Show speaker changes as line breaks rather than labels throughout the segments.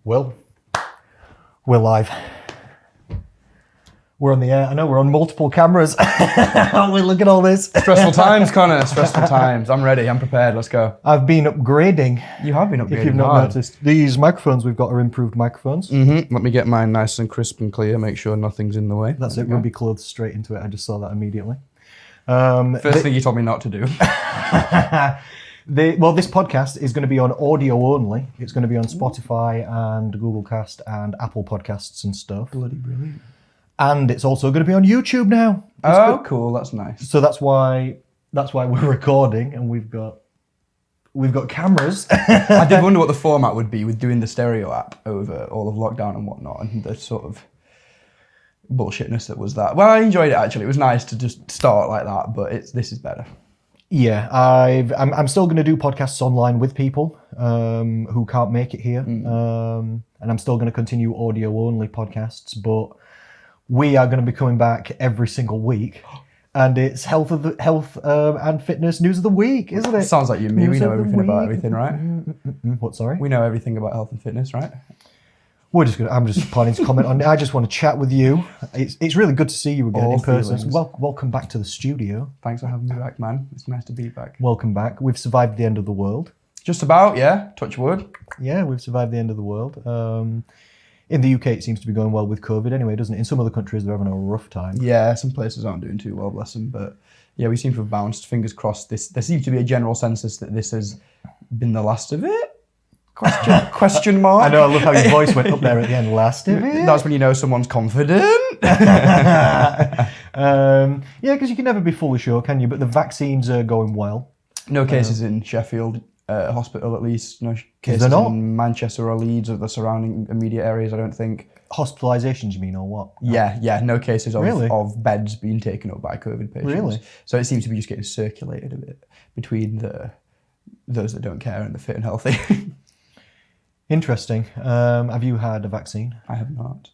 Will, we're live. We're on the air. I know we're on multiple cameras. Look at all this.
Stressful times, Connor. Stressful times. I'm ready. I'm prepared. Let's go.
I've been upgrading.
You have been upgrading.
If you've not noticed, these microphones we've got are improved microphones.
Let me get mine nice and crisp and clear. Make sure nothing's in the way.
That's it. We'll be clothed straight into it. I just saw that immediately.
First thing you told me not to do.
This podcast is going to be on audio only. It's going to be on Spotify and Google Cast and Apple Podcasts and stuff.
Bloody brilliant.
And it's also going to be on YouTube now.
Cool. That's nice.
So that's why we're recording, and we've got cameras.
I did wonder what the format would be with doing the stereo app over all of lockdown and whatnot, and the sort of bullshitness that was that. Well, I enjoyed it actually. It was nice to just start like that, but this is better.
Yeah, I'm still going to do podcasts online with people who can't make it here, and I'm still going to continue audio only podcasts, but we are going to be coming back every single week, and it's health and fitness news of the week, isn't it?
Sounds like you and me. We know everything about everything, right?
What? Sorry.
We know everything about health and fitness, right?
I'm just planning to comment on it. I just want to chat with you. It's really good to see you again in person. Welcome back to the studio.
Thanks for having me back, man. It's nice to be back.
Welcome back. We've survived the end of the world.
Just about, yeah. Touch wood.
Yeah, we've survived the end of the world. In the UK, it seems to be going well with COVID anyway, doesn't it? In some other countries, they're having a rough time.
Yeah, some places aren't doing too well, bless them. But yeah, we seem to have bounced. Fingers crossed. There seems to be a general consensus that this has been the last of it. Question mark.
I know, I love how your voice went up there at the end. Last of it?
That's when you know someone's confident.
Yeah, because you can never be fully sure, can you? But the vaccines are going well.
No cases in Sheffield hospital, at least. No cases in Manchester or Leeds or the surrounding immediate areas, I don't think.
Hospitalisations, you mean, or what?
Yeah. No cases of,
Really?
of beds being taken up by COVID patients.
Really?
So it seems to be just getting circulated a bit between those that don't care and the fit and healthy.
Interesting. Have you had a vaccine?
I have not.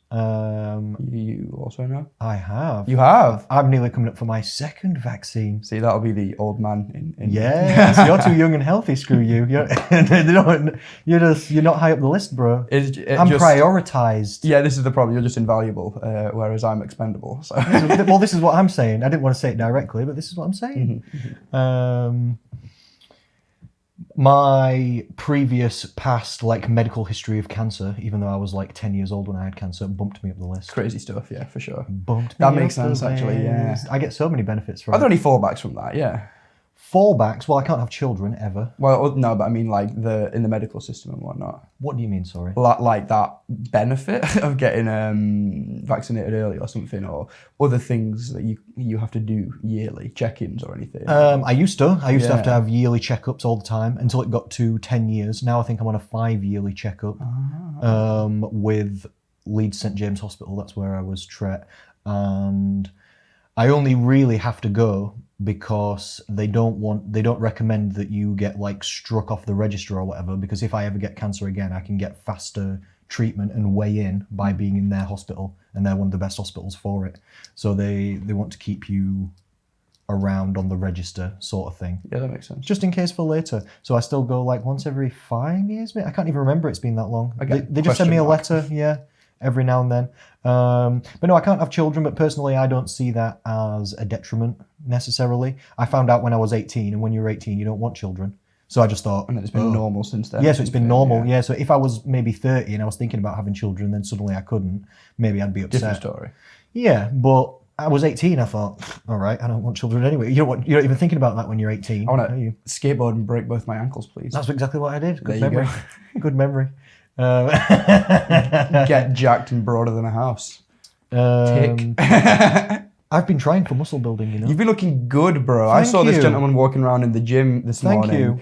You also know?
I have.
You have?
I'm nearly coming up for my second vaccine.
See, that'll be the old man in
Yes, you're too young and healthy, screw you. You're not high up the list, bro. I'm prioritised.
Yeah, this is the problem. You're just invaluable, whereas I'm expendable. So.
Well, this is what I'm saying. I didn't want to say it directly, but this is what I'm saying. My previous past medical history of cancer, even though I was 10 years old when I had cancer, bumped me up the list.
Crazy stuff, yeah, for sure.
That
makes sense, actually, yeah.
I get so many benefits from it.
Are there any fallbacks from that? Yeah.
Fallbacks? Well, I can't have children ever.
Well, no, but I mean in the medical system and whatnot.
What do you mean, sorry?
Like that benefit of getting vaccinated early or something, or other things that you have to do yearly, check-ins or anything?
I used to have to have yearly checkups all the time until it got to 10 years. Now I think I'm on a 5-yearly checkup with Leeds St James Hospital. That's where I was tret. And I only really have to go because they don't recommend that you get struck off the register or whatever, because if I ever get cancer again, I can get faster treatment and weigh in by being in their hospital, and they're one of the best hospitals for it. So they want to keep you around on the register sort of thing.
Yeah, that makes sense.
Just in case for later. So I still go once every 5 years, maybe? I can't even remember, it's been that long. They just send me a letter, every now and then. But no, I can't have children, but personally I don't see that as a detriment necessarily. I found out when I was 18, and when you're 18 you don't want children. So I just thought...
And it's been normal since then.
Yeah, so it's been normal, yeah. So if I was maybe 30 and I was thinking about having children, then suddenly I couldn't, maybe I'd be upset.
Different story.
Yeah, but I was 18, I thought, all right, I don't want children anyway. You're not even thinking about that when you're 18.
I want to skateboard and break both my ankles, please.
That's exactly what I did. Good
there
memory.
You go.
Good memory.
Get jacked and broader than a house. Tick.
I've been trying for muscle building,
You've been looking good, bro. I saw this gentleman walking around in the gym this morning.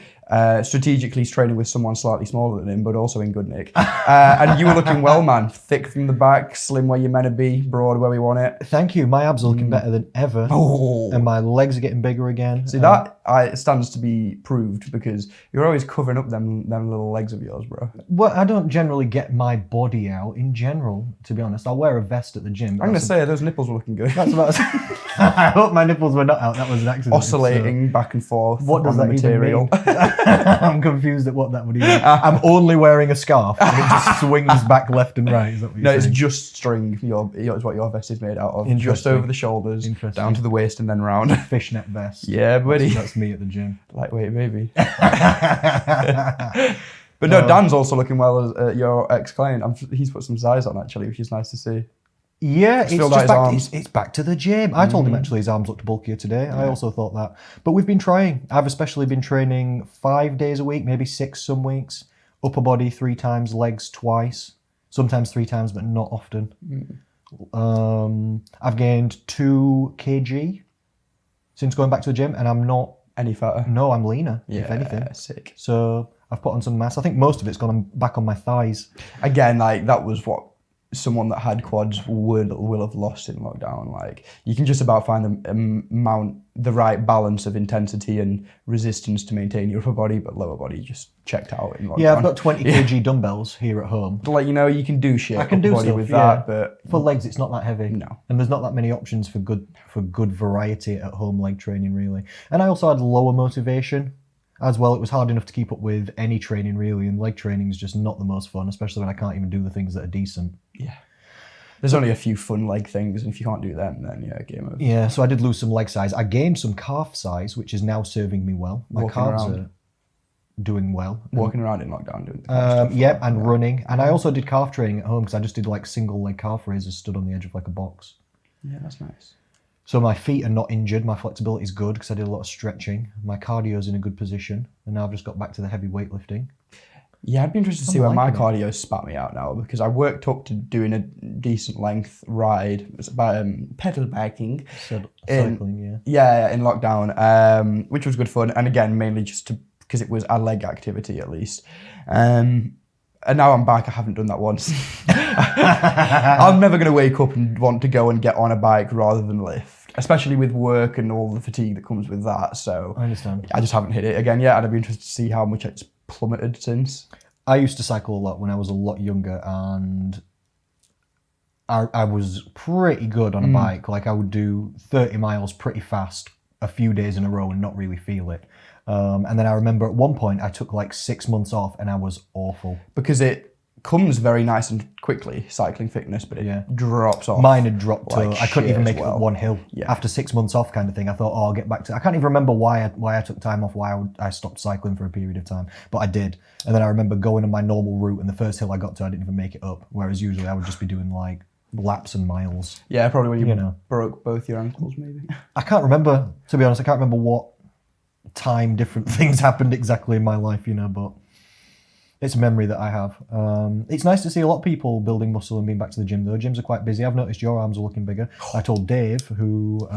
Strategically training with someone slightly smaller than him, but also in good nick. And you were looking well, man. Thick from the back, slim where you're meant to be, broad where we want it.
Thank you. My abs are looking better than ever. And my legs are getting bigger again.
See, that stands to be proved, because you're always covering up them little legs of yours, bro.
Well, I don't generally get my body out in general, to be honest. I'll wear a vest at the gym.
I'm going to say those nipples were looking good.
That's about I hope my nipples were not out. That was an accident.
Oscillating back and forth.
What does that
material.
Even mean? I'm confused at what that would mean. I'm only wearing a scarf and it just swings back left and right. Is that what you're saying?
It's just string. Is what your vest is made out of. Just over the shoulders, down to the waist and then round.
Fishnet vest.
Yeah, buddy.
That's me at the gym.
Lightweight, baby. But no, Dan's also looking well as your ex-client. He's put some size on actually, which is nice to see.
Yeah, it's back to the gym. I told him actually his arms looked bulkier today. Yeah. I also thought that. But we've been trying. I've especially been training 5 days a week, maybe 6 some weeks. Upper body 3 times, legs twice. Sometimes 3 times, but not often. I've gained 2 kg since going back to the gym, and I'm not
any fatter.
No, I'm leaner, if anything.
Sick.
So I've put on some mass. I think most of it's gone back on my thighs.
Again, like that was what someone that had quads will have lost in lockdown. Like you can just about find the right balance of intensity and resistance to maintain your upper body, but lower body just checked out in lockdown.
Yeah, I've got 20 kg dumbbells here at home.
Like, you can do shit.
I can do
body
stuff
with that, but
for legs it's not that heavy.
No,
and there's not that many options for good variety at home leg training really. And I also had lower motivation. As well, it was hard enough to keep up with any training really, and leg training is just not the most fun, especially when I can't even do the things that are decent.
Yeah. There's only a few fun leg things, and if you can't do them, then game over.
Yeah, so I did lose some leg size. I gained some calf size, which is now serving me well. My calves are doing well.
Walking around in lockdown doing stuff.
Yep, and running. And I also did calf training at home because I just did like single leg calf raises stood on the edge of like a box.
Yeah, that's nice.
So my feet are not injured. My flexibility is good because I did a lot of stretching. My cardio's in a good position. And now I've just got back to the heavy weightlifting.
Yeah, I'd be interested to see where my cardio spat me out now because I worked up to doing a decent length ride. It's about pedal biking.
Cycling,
Yeah, in lockdown, which was good fun. And again, mainly just because it was a leg activity at least. And now I'm back, I haven't done that once. I'm never going to wake up and want to go and get on a bike rather than lift, especially with work and all the fatigue that comes with that. So
I understand.
I just haven't hit it again yet, and I'd be interested to see how much it's plummeted since.
I used to cycle a lot when I was a lot younger, and I was pretty good on a bike. Like I would do 30 miles pretty fast a few days in a row and not really feel it. And then I remember at one point I took like 6 months off and I was awful.
Because it comes very nice and quickly, cycling fitness, but it drops off.
Mine had dropped
like
to, I couldn't even make it up one hill. Yeah. After 6 months off kind of thing, I thought, I'll get back to, I can't even remember why I took time off, I stopped cycling for a period of time, but I did. And then I remember going on my normal route and the first hill I got to, I didn't even make it up. Whereas usually I would just be doing like laps and miles.
Yeah, probably when you broke both your ankles maybe.
I can't remember, to be honest, I can't remember what time different things happened exactly in my life, but it's a memory that I have. It's nice to see a lot of people building muscle and being back to the gym though. Gyms are quite busy. I've noticed your arms are looking bigger. I told Dave, who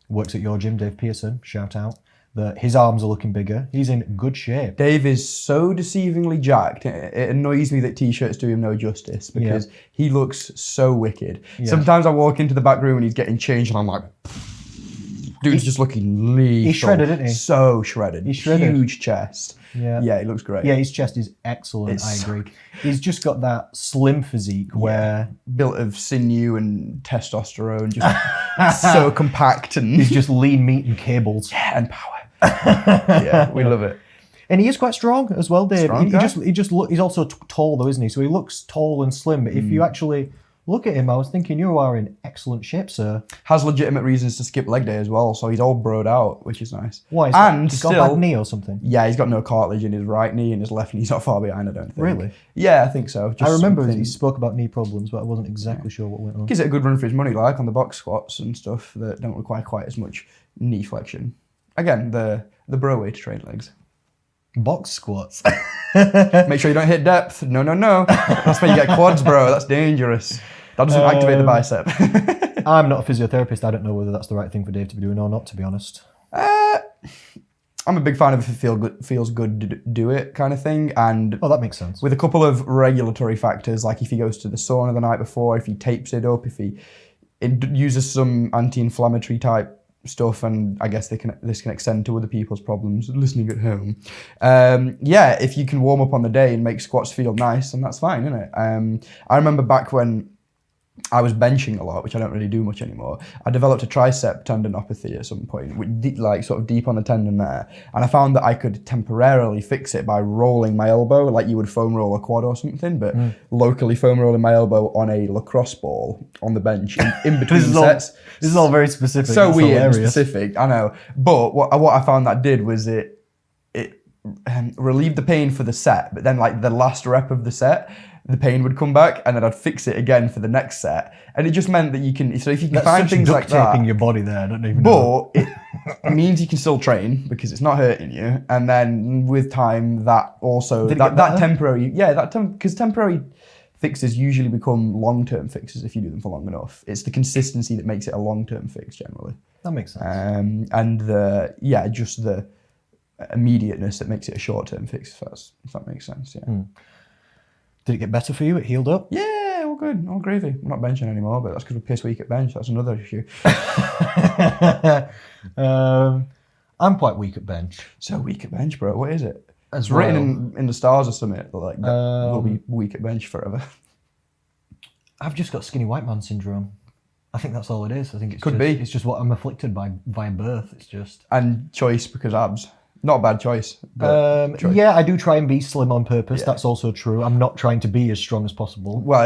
works at your gym, Dave Pearson, shout out, that his arms are looking bigger. He's in good shape.
Dave is so deceivingly jacked. It annoys me that t-shirts do him no justice because he looks so wicked. Yeah. Sometimes I walk into the back room and he's getting changed and I'm like, dude's just looking lethal.
He's shredded, isn't he?
So shredded.
He's shredded.
Huge chest.
Yeah.
Yeah, he looks great.
Yeah, his chest is excellent, I agree. He's just got that slim physique where...
built of sinew and testosterone, just so compact and...
He's just lean meat and cables.
Yeah, and power. Yeah, we love it.
And he is quite strong as well, Dave.
Strong
he's also tall though, isn't he? So he looks tall and slim, but if you actually... look at him, I was thinking you are in excellent shape, sir.
Has legitimate reasons to skip leg day as well, so he's all broed out, which is nice.
Why? He's got a bad knee or something?
Yeah, he's got no cartilage in his right knee and his left knee's not far behind, I don't think.
Really?
Yeah, I think so.
I remember he spoke about knee problems, but I wasn't exactly sure what went on.
Gives it a good run for his money, like on the box squats and stuff that don't require quite as much knee flexion. Again, the bro way to train legs.
Box squats?
Make sure you don't hit depth. No. That's when you get quads, bro. That's dangerous. That doesn't activate the bicep.
I'm not a physiotherapist. I don't know whether that's the right thing for Dave to be doing or not, to be honest.
I'm a big fan of if it feels good to do it kind of thing. And
that makes sense.
With a couple of regulatory factors, like if he goes to the sauna the night before, if he tapes it up, if he uses some anti-inflammatory type stuff, and I guess this can extend to other people's problems listening at home. If you can warm up on the day and make squats feel nice, then that's fine, isn't it? I remember back when I was benching a lot, which I don't really do much anymore. I developed a tricep tendinopathy at some point, like sort of deep on the tendon there. And I found that I could temporarily fix it by rolling my elbow, like you would foam roll a quad or something, but locally foam rolling my elbow on a lacrosse ball on the bench in between sets.
This is all very specific.
So
That's
weird and
hilarious.
specific, I know. But what I found that did was it relieved the pain for the set, but then like the last rep of the set, the pain would come back, and then I'd fix it again for the next set. And it just meant that you can, so if you can find things like that.
Duct taping your body there, I don't even know.
But it means you can still train because it's not hurting you. And then with time, that also, that temporary, because temporary fixes usually become long-term fixes if you do them for long enough. It's the consistency that makes it a long-term fix generally.
That makes sense.
And just the immediateness that makes it a short-term fix, if that makes sense, yeah.
Did it get better for you? It healed up?
Yeah, all good, all gravy. I'm not benching anymore, but that's because we're piss weak at bench. That's another issue.
I'm quite weak at bench.
So weak at bench, bro. What is it?
It's
written in the stars or something. Like we'll be weak at bench forever.
I've just got skinny white man syndrome. I think that's all it is. I think
Could be.
It's just what I'm afflicted by birth. It's just
and choice because abs. Not a bad choice. But choice.
Yeah, I do try and be slim on purpose. Yeah. That's also true. I'm not trying to be as strong as possible.
Well,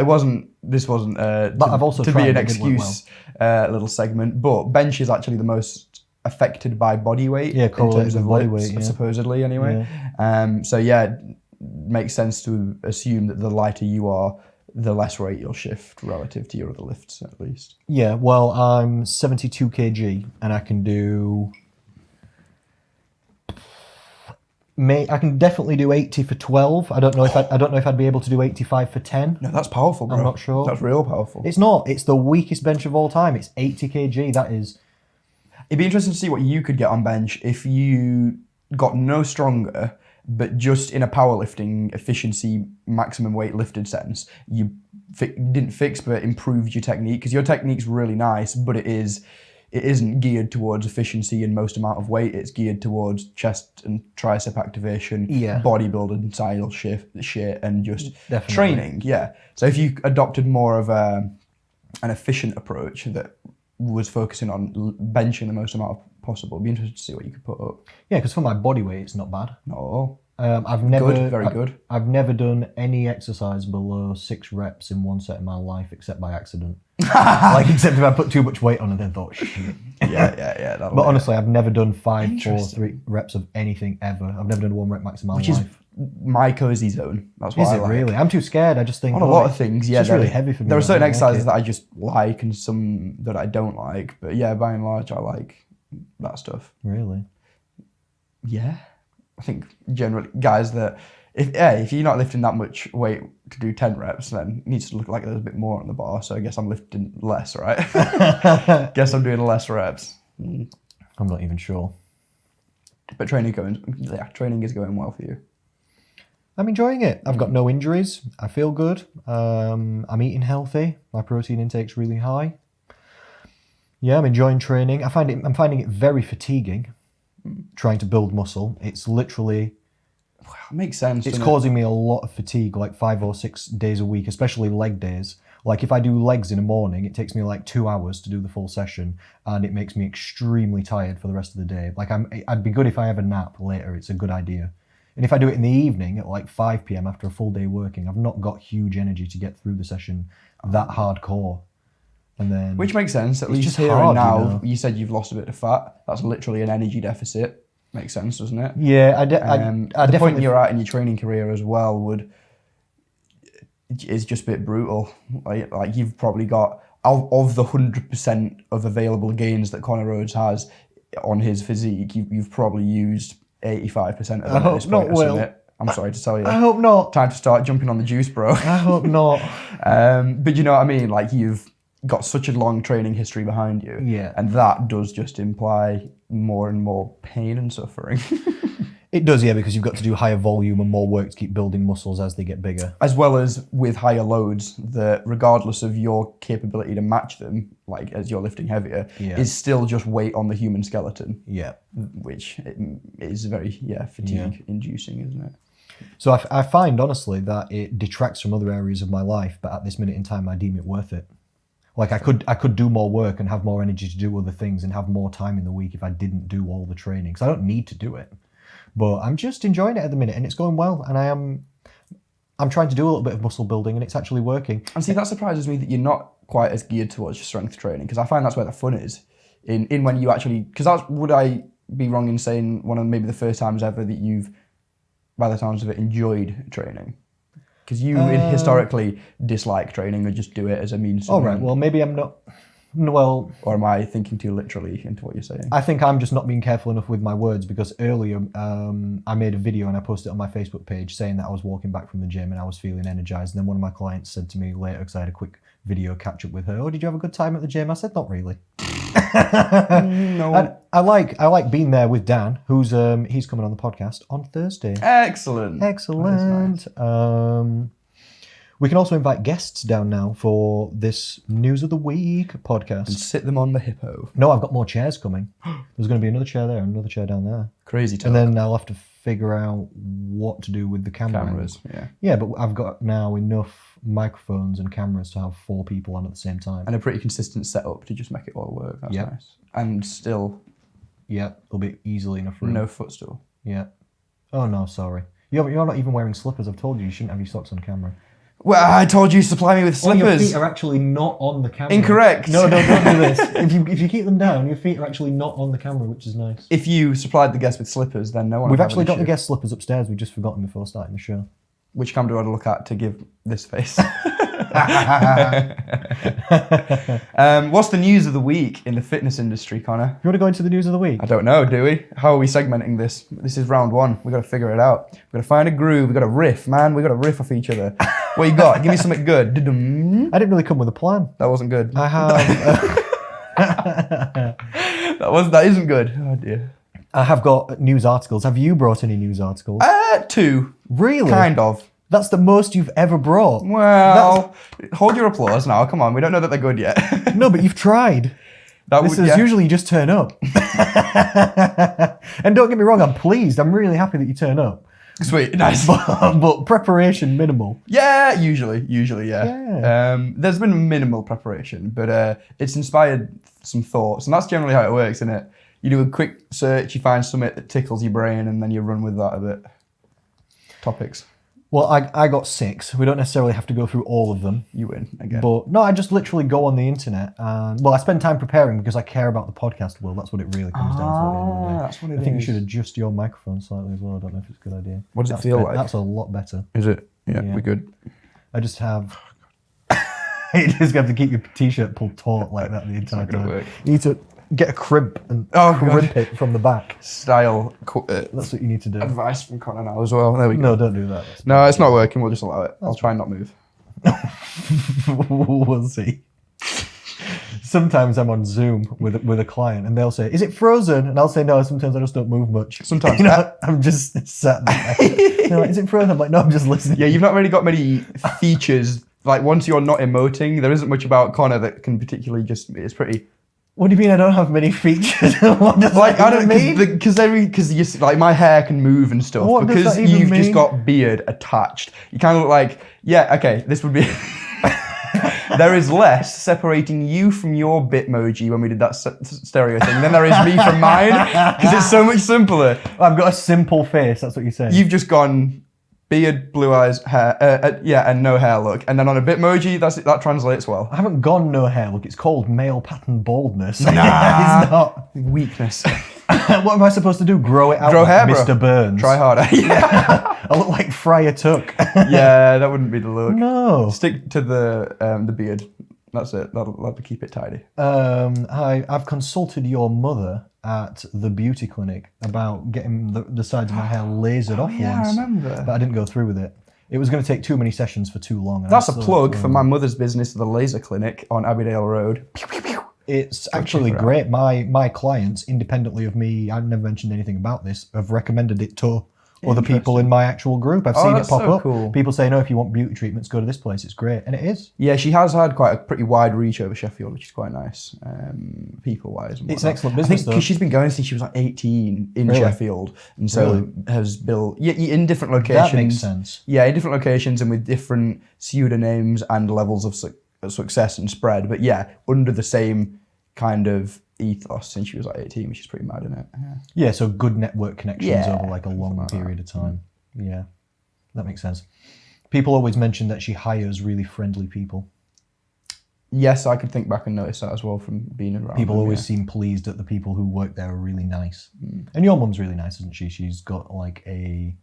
this wasn't
but I've also
to
tried,
be an excuse little segment. But bench is actually the most affected by body weight.
Yeah, correlated with body weight, yeah.
Supposedly anyway. Yeah. So yeah, it makes sense to assume that the lighter you are, the less weight you'll shift relative to your other lifts, at least.
Yeah, well, I'm 72 kg and I can do... I can definitely do 80 for 12. I don't know if I'd be able to do 85 for 10.
No, that's powerful, bro.
I'm not sure.
That's real powerful.
It's not. It's the weakest bench of all time. It's 80 kg. That is...
It'd be interesting to see what you could get on bench if you got no stronger, but just in a powerlifting efficiency maximum weight lifted sense, you didn't fix but improved your technique, because your technique's really nice, but it isn't geared towards efficiency and most amount of weight. It's geared towards chest and tricep activation, bodybuilding style shit, and just training. Yeah. So if you adopted more of an efficient approach that was focusing on benching the most amount possible, it'd be interesting to see what you could put up.
Yeah, because for my body weight, it's not bad.
Not at all.
Very
good.
I've never done any exercise below 6 reps in one set in my life, except by accident. Except if I put too much weight on and then thought, shit.
Yeah.
But honestly, I've never done 5, 4, 3 reps of anything ever. I've never done 1 rep max in my life.
Which is my cozy zone. That's what I like.
Is it really? I'm too scared. I just think
on a lot of things. Yeah,
it's really heavy for me.
There are certain exercises that I just like and some that I don't like. But yeah, by and large, I like that stuff.
Really?
Yeah. I think generally guys that if you're not lifting that much weight to do 10 reps, then it needs to look like there's a bit more on the bar. So I guess I'm lifting less, right? Guess I'm doing less reps.
I'm not even sure.
But training is going well for you.
I'm enjoying it. I've got no injuries. I feel good. I'm eating healthy. My protein intake's really high. Yeah, I'm enjoying training. I'm finding it very fatiguing. Trying to build muscle. It's literally...
It makes sense.
It's causing me a lot of fatigue, like 5 or 6 days a week, especially leg days. Like if I do legs in the morning, it takes me like 2 hours to do the full session, and it makes me extremely tired for the rest of the day. Like I'd be good if I have a nap later. It's a good idea. And if I do it in the evening at like 5 p.m. after a full day working, I've not got huge energy to get through the session that hardcore. And then,
which makes sense, at least just here and now. You said you've lost a bit of fat. That's literally an energy deficit. Makes sense, doesn't it?
Yeah,
the point you're at in your training career as well is just a bit brutal. Like you've probably got, of the 100% of available gains that Conor Rhodes has on his physique, you've probably used 85% of them at this point. Will. I'm sorry to tell you.
I hope not.
Time to start jumping on the juice, bro.
I hope not.
But you know what I mean? Like you've got such a long training history behind you.
Yeah.
And that does just imply more and more pain and suffering.
It does, yeah, because you've got to do higher volume and more work to keep building muscles as they get bigger.
As well as with higher loads, that regardless of your capability to match them, like as you're lifting heavier, is still just weight on the human skeleton.
Yeah.
Which is very, fatigue-inducing, isn't it?
So I find, honestly, that it detracts from other areas of my life, but at this minute in time, I deem it worth it. Like I could do more work and have more energy to do other things and have more time in the week if I didn't do all the training. So I don't need to do it, but I'm just enjoying it at the minute, and it's going well. And I'm trying to do a little bit of muscle building, and it's actually working.
And see, that surprises me that you're not quite as geared towards your strength training, because I find that's where the fun is. In when you actually, because that's, would I be wrong in saying one of maybe the first times ever that you've, by the sounds of it, enjoyed training? Because you historically dislike training or just do it as a means to...
All right, well, maybe I'm not... Well...
Or am I thinking too literally into what you're saying?
I think I'm just not being careful enough with my words, because earlier I made a video and I posted it on my Facebook page saying that I was walking back from the gym and I was feeling energized. And then one of my clients said to me later, because I had a quick video catch up with her, "Oh, did you have a good time at the gym?" I said, "Not really."
No.
I like being there with Dan, who's he's coming on the podcast on Thursday.
Excellent.
Excellent.
Nice.
We can also invite guests down now for this News of the Week podcast.
And sit them on the hippo.
No, I've got more chairs coming. There's going to be another chair there and another chair down there.
Crazy talk.
And then I'll have to figure out what to do with the
Cameras, yeah.
Yeah, but I've got now enough microphones and cameras to have 4 people on at the same time.
And a pretty consistent setup to just make it all work. That's nice. And still...
Yeah, it'll be easily enough room.
No footstool.
Yeah. Oh, no, sorry. You're not even wearing slippers. I've told you you shouldn't have your socks on camera.
Well, I told you to supply me with slippers.
Oh, your feet are actually not on the camera.
Incorrect.
No, don't do this. If you keep them down, your feet are actually not on the camera, which is nice.
If you supplied the guest with slippers, then no one...
We've actually got the guest slippers upstairs. We just forgot them before starting the show.
Which camera do I look at to give this face? What's the news of the week in the fitness industry, Connor?
You want to go into the news of the week?
I don't know, do we? How are we segmenting this? This is round 1. We've got to figure it out. We've got to find a groove. We've got to riff, man. We've got to riff off each other. What you got? Give me something good.
I didn't really come with a plan.
That wasn't good.
I have...
That isn't good. Oh, dear.
I have got news articles. Have you brought any news articles?
2.
Really?
Kind of.
That's the most you've ever brought.
Well, hold your applause now. Come on, we don't know that they're good yet.
No, but you've tried. Usually you just turn up. And don't get me wrong, I'm pleased. I'm really happy that you turn up.
Sweet, nice.
But preparation minimal.
Yeah, usually, yeah. There's been minimal preparation, but it's inspired some thoughts, and that's generally how it works, isn't it? You do a quick search, you find something that tickles your brain, and then you run with that a bit. Topics.
Well, I got 6. We don't necessarily have to go through all of them.
You win again.
But no, I just literally go on the internet and, well, I spend time preparing because I care about the podcast world. That's what it really comes down to at the end of the day.
That's what it is.
I think you should adjust your microphone slightly as well. I don't know if it's a good idea.
What does it feel like?
That's a lot better.
Is it? Yeah, we're good.
I just have... You just have to keep your t-shirt pulled taut like that the entire time.
Work.
You need to get a crimp and crimp it from the back.
Style.
That's what you need to do.
Advice from Connor now as well. There we go.
No, don't do that.
No, it's not working. We'll just allow it. I'll try and not move.
We'll see. Sometimes I'm on Zoom with a client and they'll say, "Is it frozen?" And I'll say, "No, sometimes I just don't move much."
Sometimes.
I'm just sat there. They're like, "Is it frozen?" I'm like, "No, I'm just listening."
Yeah, you've not really got many features. Like, once you're not emoting, there isn't much about Connor that can particularly just... It's pretty...
What do you mean I don't have many features? What does
like,
that
I don't
mean?
Because like my hair can move and stuff.
What
because
does that even
you've just
mean?
got beard attached. You kind of look like, yeah, okay, this would be... There is less separating you from your Bitmoji when we did that stereo thing than there is me from mine, because it's so much simpler.
I've got a simple face, that's what you're saying.
You've just gone beard, blue eyes, hair, and no hair look. And then on a Bitmoji, that translates well.
I haven't gone no hair look, it's called male pattern baldness.
Nah.
It's not.
Weakness.
What am I supposed to do? Grow it out
Grow
like
hair,
Mr.
bro.
Burns?
Try harder. Yeah.
I look like Friar Tuck.
Yeah, that wouldn't be the look.
No.
Stick to the beard. That's it. That'll keep it tidy.
I've consulted your mother at the beauty clinic about getting the sides of my hair lasered off once.
I remember.
But I didn't go through with it. It was going to take too many sessions for too long.
That's a plug for my mother's business, the laser clinic on Abbeydale Road.
It's actually great. My clients, independently of me, I've never mentioned anything about this, have recommended it to other people in my actual group. I've seen it pop up.
Cool.
People say, no, if you want beauty treatments, go to this place. It's great. And it is.
Yeah, she has had quite a pretty wide reach over Sheffield, which is quite nice, people-wise.
It's an excellent business, though.
Because she's been going since she was like 18 in Sheffield. And so has built, in different locations.
That makes sense.
Yeah, in different locations and with different pseudonyms and levels of success and spread. But yeah, under the same kind of ethos since she was like 18, which is pretty mad, isn't it?
Yeah, so good network connections
Yeah,
over like a long
like
period of time. Yeah, that makes sense. People always mention that she hires really friendly people.
Yes, I could think back and notice that as well from being around.
People
them,
always seem pleased that the people who work there are really nice. And your mum's really nice, isn't she? She's got like a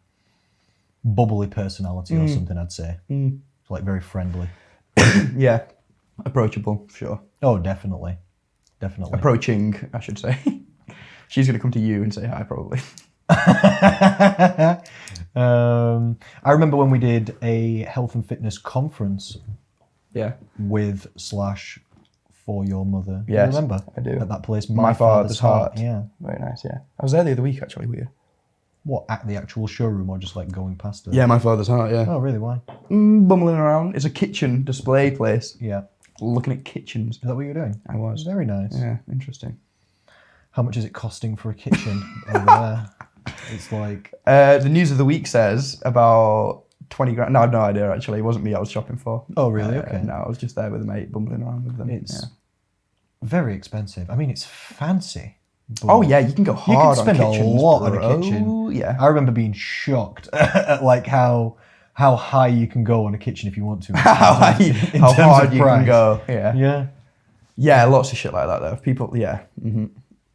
bubbly personality or something, I'd say. Like very friendly.
Yeah, approachable, sure.
Oh, definitely. Definitely.
Approaching, I should say. She's going to come to you and say hi, probably.
I remember when we did a health and fitness conference.
Yeah.
For your mother.
Yes,
you remember?
I do.
At that place,
My Father's Heart.
Yeah.
Very nice, yeah. I was there the other week, actually, weird.
What, at the actual showroom or just like going past it?
Yeah, My Father's Heart, yeah.
Oh, really? Why?
Bumbling around. It's a kitchen display place.
Yeah.
Looking at kitchens.
Is that what you were doing?
I was.
Very nice.
Yeah, interesting.
How much is it costing for a kitchen over there? It's like...
The news of the week says about 20 grand. No, I have no idea, actually. It wasn't me I was shopping for.
Oh, really? Okay.
No, I was just there with a mate, bumbling around with them.
It's very expensive. I mean, it's fancy.
Oh, yeah, you can go hard
on kitchens. You can spend a lot on a kitchen.
Yeah.
I remember being shocked at like how high you can go on a kitchen if you want to.
how hard you can go. Yeah.
Yeah.
Yeah, lots of shit like that, though. People, yeah. Mm-hmm.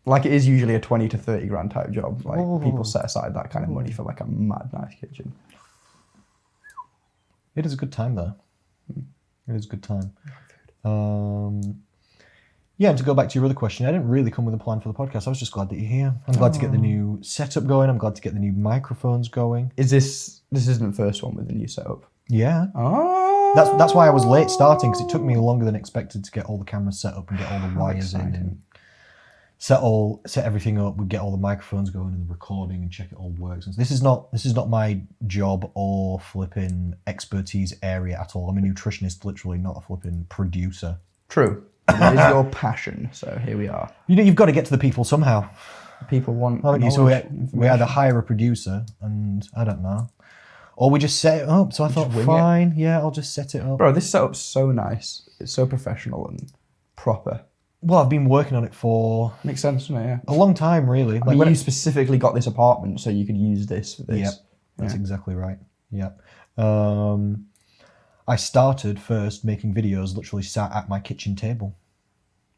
Like, it is usually a 20 to 30 grand type job. Like, people set aside that kind of money for, like, a mad nice kitchen.
It is a good time, though. It is a good time. Yeah, and to go back to your other question, I didn't really come with a plan for the podcast. I was just glad that you're here. I'm glad to get the new setup going. I'm glad to get the new microphones going.
This isn't the first one with the new setup?
Yeah.
Oh.
That's why I was late starting, because it took me longer than expected to get all the cameras set up and get all the wires in and set everything up. We get all the microphones going and the recording and check it all works. And this is not my job or flipping expertise area at all. I'm a nutritionist, literally, not a flipping producer.
True. It is your passion, so here we are.
You know, you've got to get to the people somehow.
People want
haven't you? So we either hire a producer, and I don't know, or we just set it up. So I thought, fine, yeah, I'll just set it up.
Bro, this setup's so nice. It's so professional and proper.
Well, I've been working on it for...
Makes sense, doesn't it? Yeah.
A long time, really.
I mean, you specifically got this apartment so you could use this for this.
Yep, that's exactly right. Yep. I started first making videos literally sat at my kitchen table.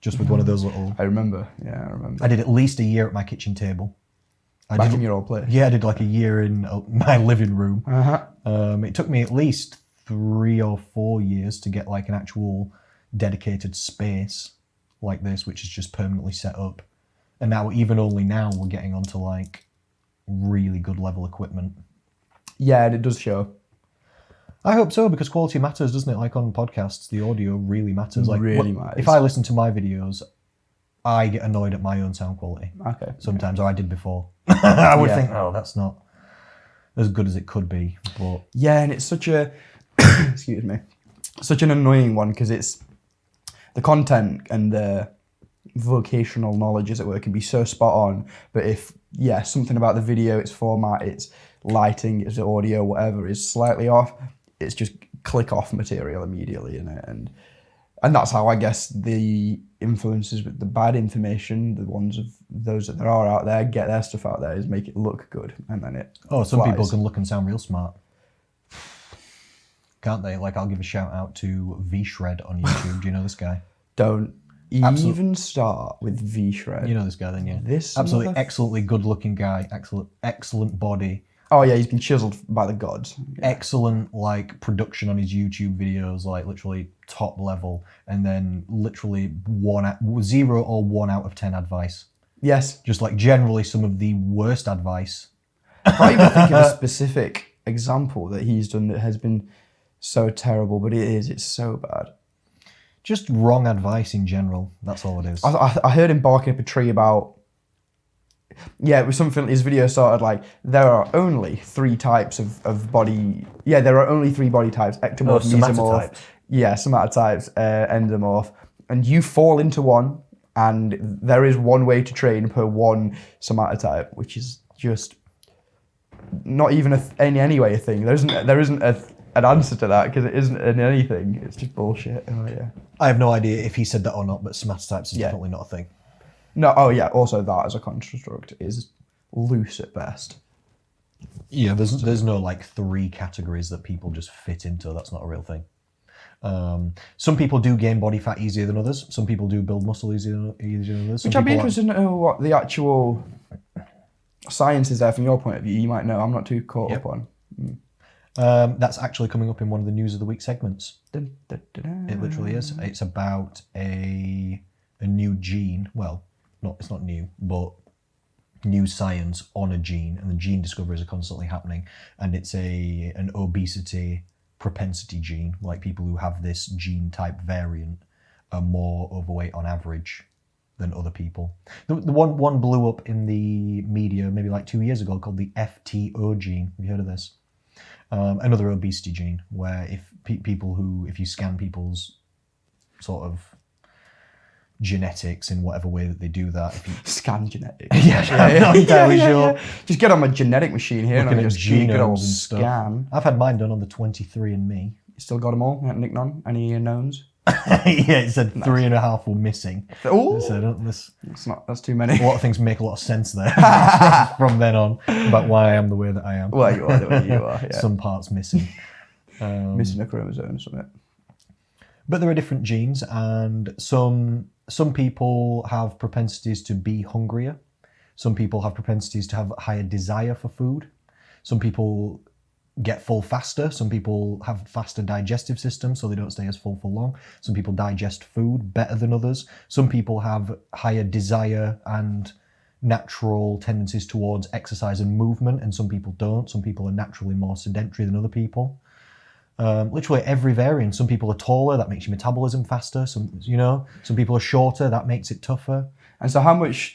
Just with one of those little...
I remember. Yeah, I remember.
I did at least a year at my kitchen table.
Back in your old place?
Yeah, I did like a year in my living room.
Uh-huh.
It took me at least 3 or 4 years to get like an actual dedicated space like this, which is just permanently set up. And now, only now, we're getting onto like really good level equipment.
Yeah, and it does show.
I hope so, because quality matters, doesn't it? Like on podcasts, the audio really matters. Like
matters.
If I listen to my videos, I get annoyed at my own sound quality.
Okay.
Sometimes, or I did before. I would think, oh, that's not as good as it could be. But
yeah, and it's such a excuse me, such an annoying one, because it's the content and the vocational knowledge, as it were, can be so spot on. But if something about the video, its format, its lighting, its audio, whatever is slightly off, it's just click off material immediately in it, and that's how I guess the influencers with the bad information, the ones of those that there are out there, get their stuff out there, is make it look good, and then it
some people can look and sound real smart, can't they? Like, I'll give a shout out to V-Shred on YouTube. Do you know this guy?
Don't even start with V-Shred.
You know this guy, then, yeah.
This
absolutely excellently good looking guy, excellent body.
Oh yeah, he's been chiseled by the gods. Yeah.
Excellent like production on his YouTube videos, like literally top level, and then literally 0 or 1 out of 10 advice.
Yes.
Just like generally some of the worst advice.
I can't even think of a specific example that he's done that has been so terrible, but it's so bad.
Just wrong advice in general. That's all it is.
I heard him barking up a tree about... Yeah, it was something, his video started like, there are only 3 types of body... Yeah, there are only 3 body types, ectomorph, mesomorph. Yeah, somatotypes, endomorph. And you fall into one, and there is one way to train per one somatotype, which is just not even in any way a thing. There isn't an answer to that because it isn't in anything. It's just bullshit. Oh yeah.
I have no idea if he said that or not, but somatotypes is definitely not a thing.
No. Oh yeah. Also, that as a construct is loose at best.
Yeah, there's no like 3 categories that people just fit into. That's not a real thing. Some people do gain body fat easier than others. Some people do build muscle easier than others.
Which I'd be interested to know what the actual science is there from your point of view. You might know. I'm not too caught up on.
That's actually coming up in one of the News of the Week segments. It literally is. It's about a new gene. Well, it's not new, but new science on a gene, and the gene discoveries are constantly happening. And it's an obesity propensity gene. Like people who have this gene type variant are more overweight on average than other people. The one blew up in the media maybe like 2 years ago called the FTO gene. Have you heard of this? Another obesity gene where if you scan people's sort of genetics in whatever way that they do that. If you
scan genetics.
I'm not entirely sure.
Just get on my genetic machine here
Looking
and
at
just do a good old
genomes and stuff.
scan.
I've had mine done on the 23andMe.
You still got them all? You haven't nicked none? Any knowns?
Yeah, it said 3.5 were missing.
Oh, that's too many.
A lot of things make a lot of sense there from then on about why I am the way that I am.
Well, you are the way you are. Yeah.
Some parts missing.
Missing a chromosome or something.
But there are different genes, and some people have propensities to be hungrier. Some people have propensities to have higher desire for food. Some people get full faster. Some people have faster digestive systems, so they don't stay as full for long. Some people digest food better than others. Some people have higher desire and natural tendencies towards exercise and movement, and some people don't. Some people are naturally more sedentary than other people. Literally every variant. Some people are taller, that makes your metabolism faster. Some people are shorter, that makes it tougher.
And so how much,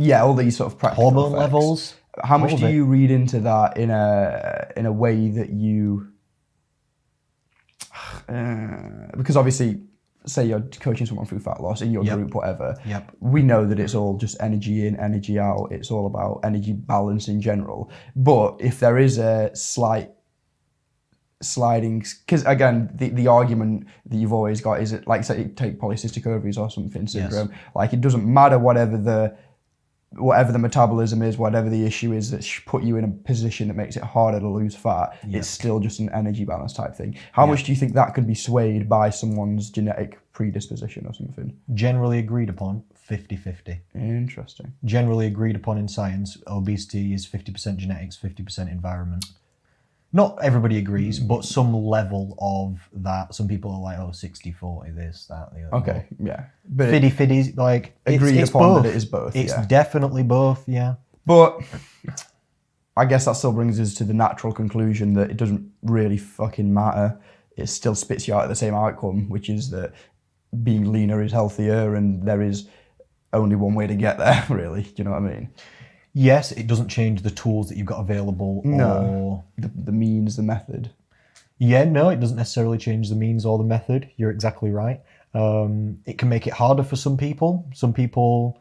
all these sort of practical
hormone
effects,
levels.
how much do you read into that in a way that you, because obviously, say you're coaching someone through fat loss in your group, whatever, we know that it's all just energy in, energy out. It's all about energy balance in general. But if there is a sliding, because again, the argument that you've always got is it, like, say take polycystic ovaries or something syndrome, like it doesn't matter whatever the metabolism is, whatever the issue is that put you in a position that makes it harder to lose fat, it's still just an energy balance type thing. How much do you think that could be swayed by someone's genetic predisposition or something?
Generally agreed upon 50-50.
Interesting.
Generally agreed upon in science, obesity is 50% genetics, 50% environment. Not everybody agrees, but some level of that. Some people are like, 60-40, this, that, the other.
Okay, yeah. But
fiddy, like,
agreed
it's
upon
both.
that it is both.
It's definitely both, yeah.
But I guess that still brings us to the natural conclusion that it doesn't really fucking matter. It still spits you out at the same outcome, which is that being leaner is healthier, and there is only one way to get there, really. Do you know what I mean?
Yes, it doesn't change the tools that you've got available or
the means, the method.
Yeah, no, it doesn't necessarily change the means or the method. You're exactly right. It can make it harder for some people. Some people,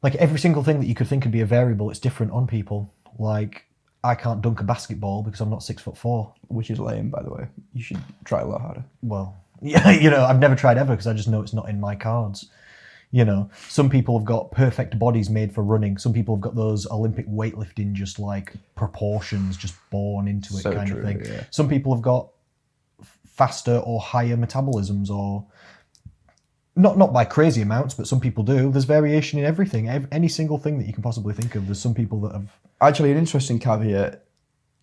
like every single thing that you could think could be a variable, it's different on people. Like, I can't dunk a basketball because I'm not 6'4".
Which is lame, by the way. You should try a lot harder.
Well, yeah, I've never tried ever because I just know it's not in my cards. Some people have got perfect bodies made for running. Some people have got those Olympic weightlifting, just like proportions, just born into it kind of thing. Yeah. Some people have got faster or higher metabolisms, or not by crazy amounts, but some people do. There's variation in everything. Any single thing that you can possibly think of, there's some people that have...
Actually, an interesting caveat,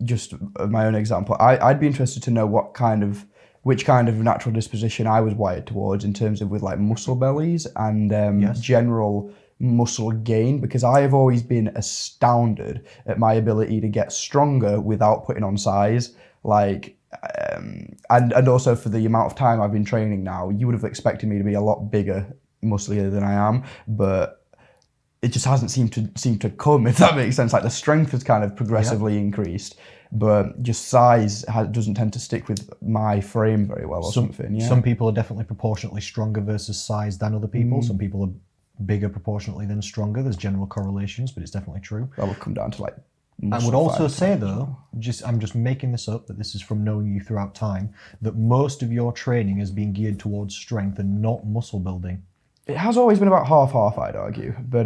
just of my own example, I'd be interested to know which kind of natural disposition I was wired towards in terms of with like muscle bellies and general muscle gain, because I have always been astounded at my ability to get stronger without putting on size. Like, and also for the amount of time I've been training now, you would have expected me to be a lot bigger, musclier than I am, but it just hasn't seemed to come, if that makes sense. Like the strength has kind of progressively increased, but just size doesn't tend to stick with my frame very well or something. Yeah.
Some people are definitely proportionately stronger versus size than other people. Some people are bigger proportionately than stronger. There's general correlations, but it's definitely true.
That would come down to like
I would also say though, I'm just making this up, that this is from knowing you throughout time, that most of your training has been geared towards strength and not muscle building.
It has always been about half-half, I'd argue, but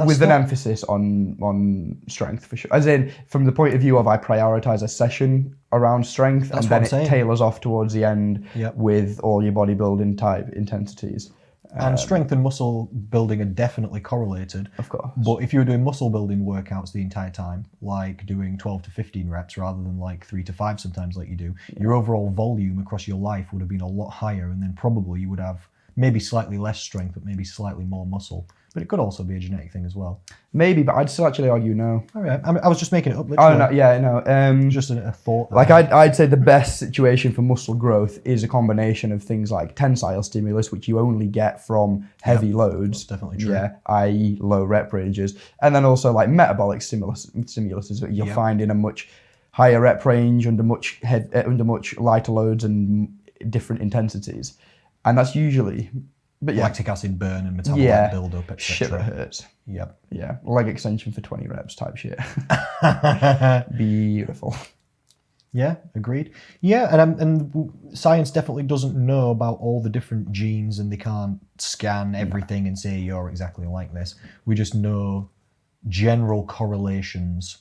with an emphasis on strength for sure. As in, from the point of view of I prioritise a session around strength, and then it tailors off towards the end with all your bodybuilding type intensities.
And strength and muscle building are definitely correlated.
Of course.
But if you were doing muscle building workouts the entire time, like doing 12 to 15 reps rather than like 3 to 5 sometimes like you do, your overall volume across your life would have been a lot higher, and then probably you would have maybe slightly less strength, but maybe slightly more muscle. But it could also be a genetic thing as well.
Maybe, but I'd still actually argue no.
All right. I was just making it up. Literally.
Oh, no, yeah, no.
Just a thought.
Like, I'd say the best situation for muscle growth is a combination of things like tensile stimulus, which you only get from heavy loads.
That's definitely true.
Yeah, i.e. low rep ranges. And then also like metabolic stimuluses that you'll find in a much higher rep range under much lighter loads and different intensities. And that's usually... But
lactic acid burn and metabolite build up, etc.
Shit that hurts.
Yep.
Yeah. Leg extension for 20 reps type shit. Beautiful.
Yeah, agreed. Yeah, and science definitely doesn't know about all the different genes, and they can't scan everything and say you're exactly like this. We just know general correlations.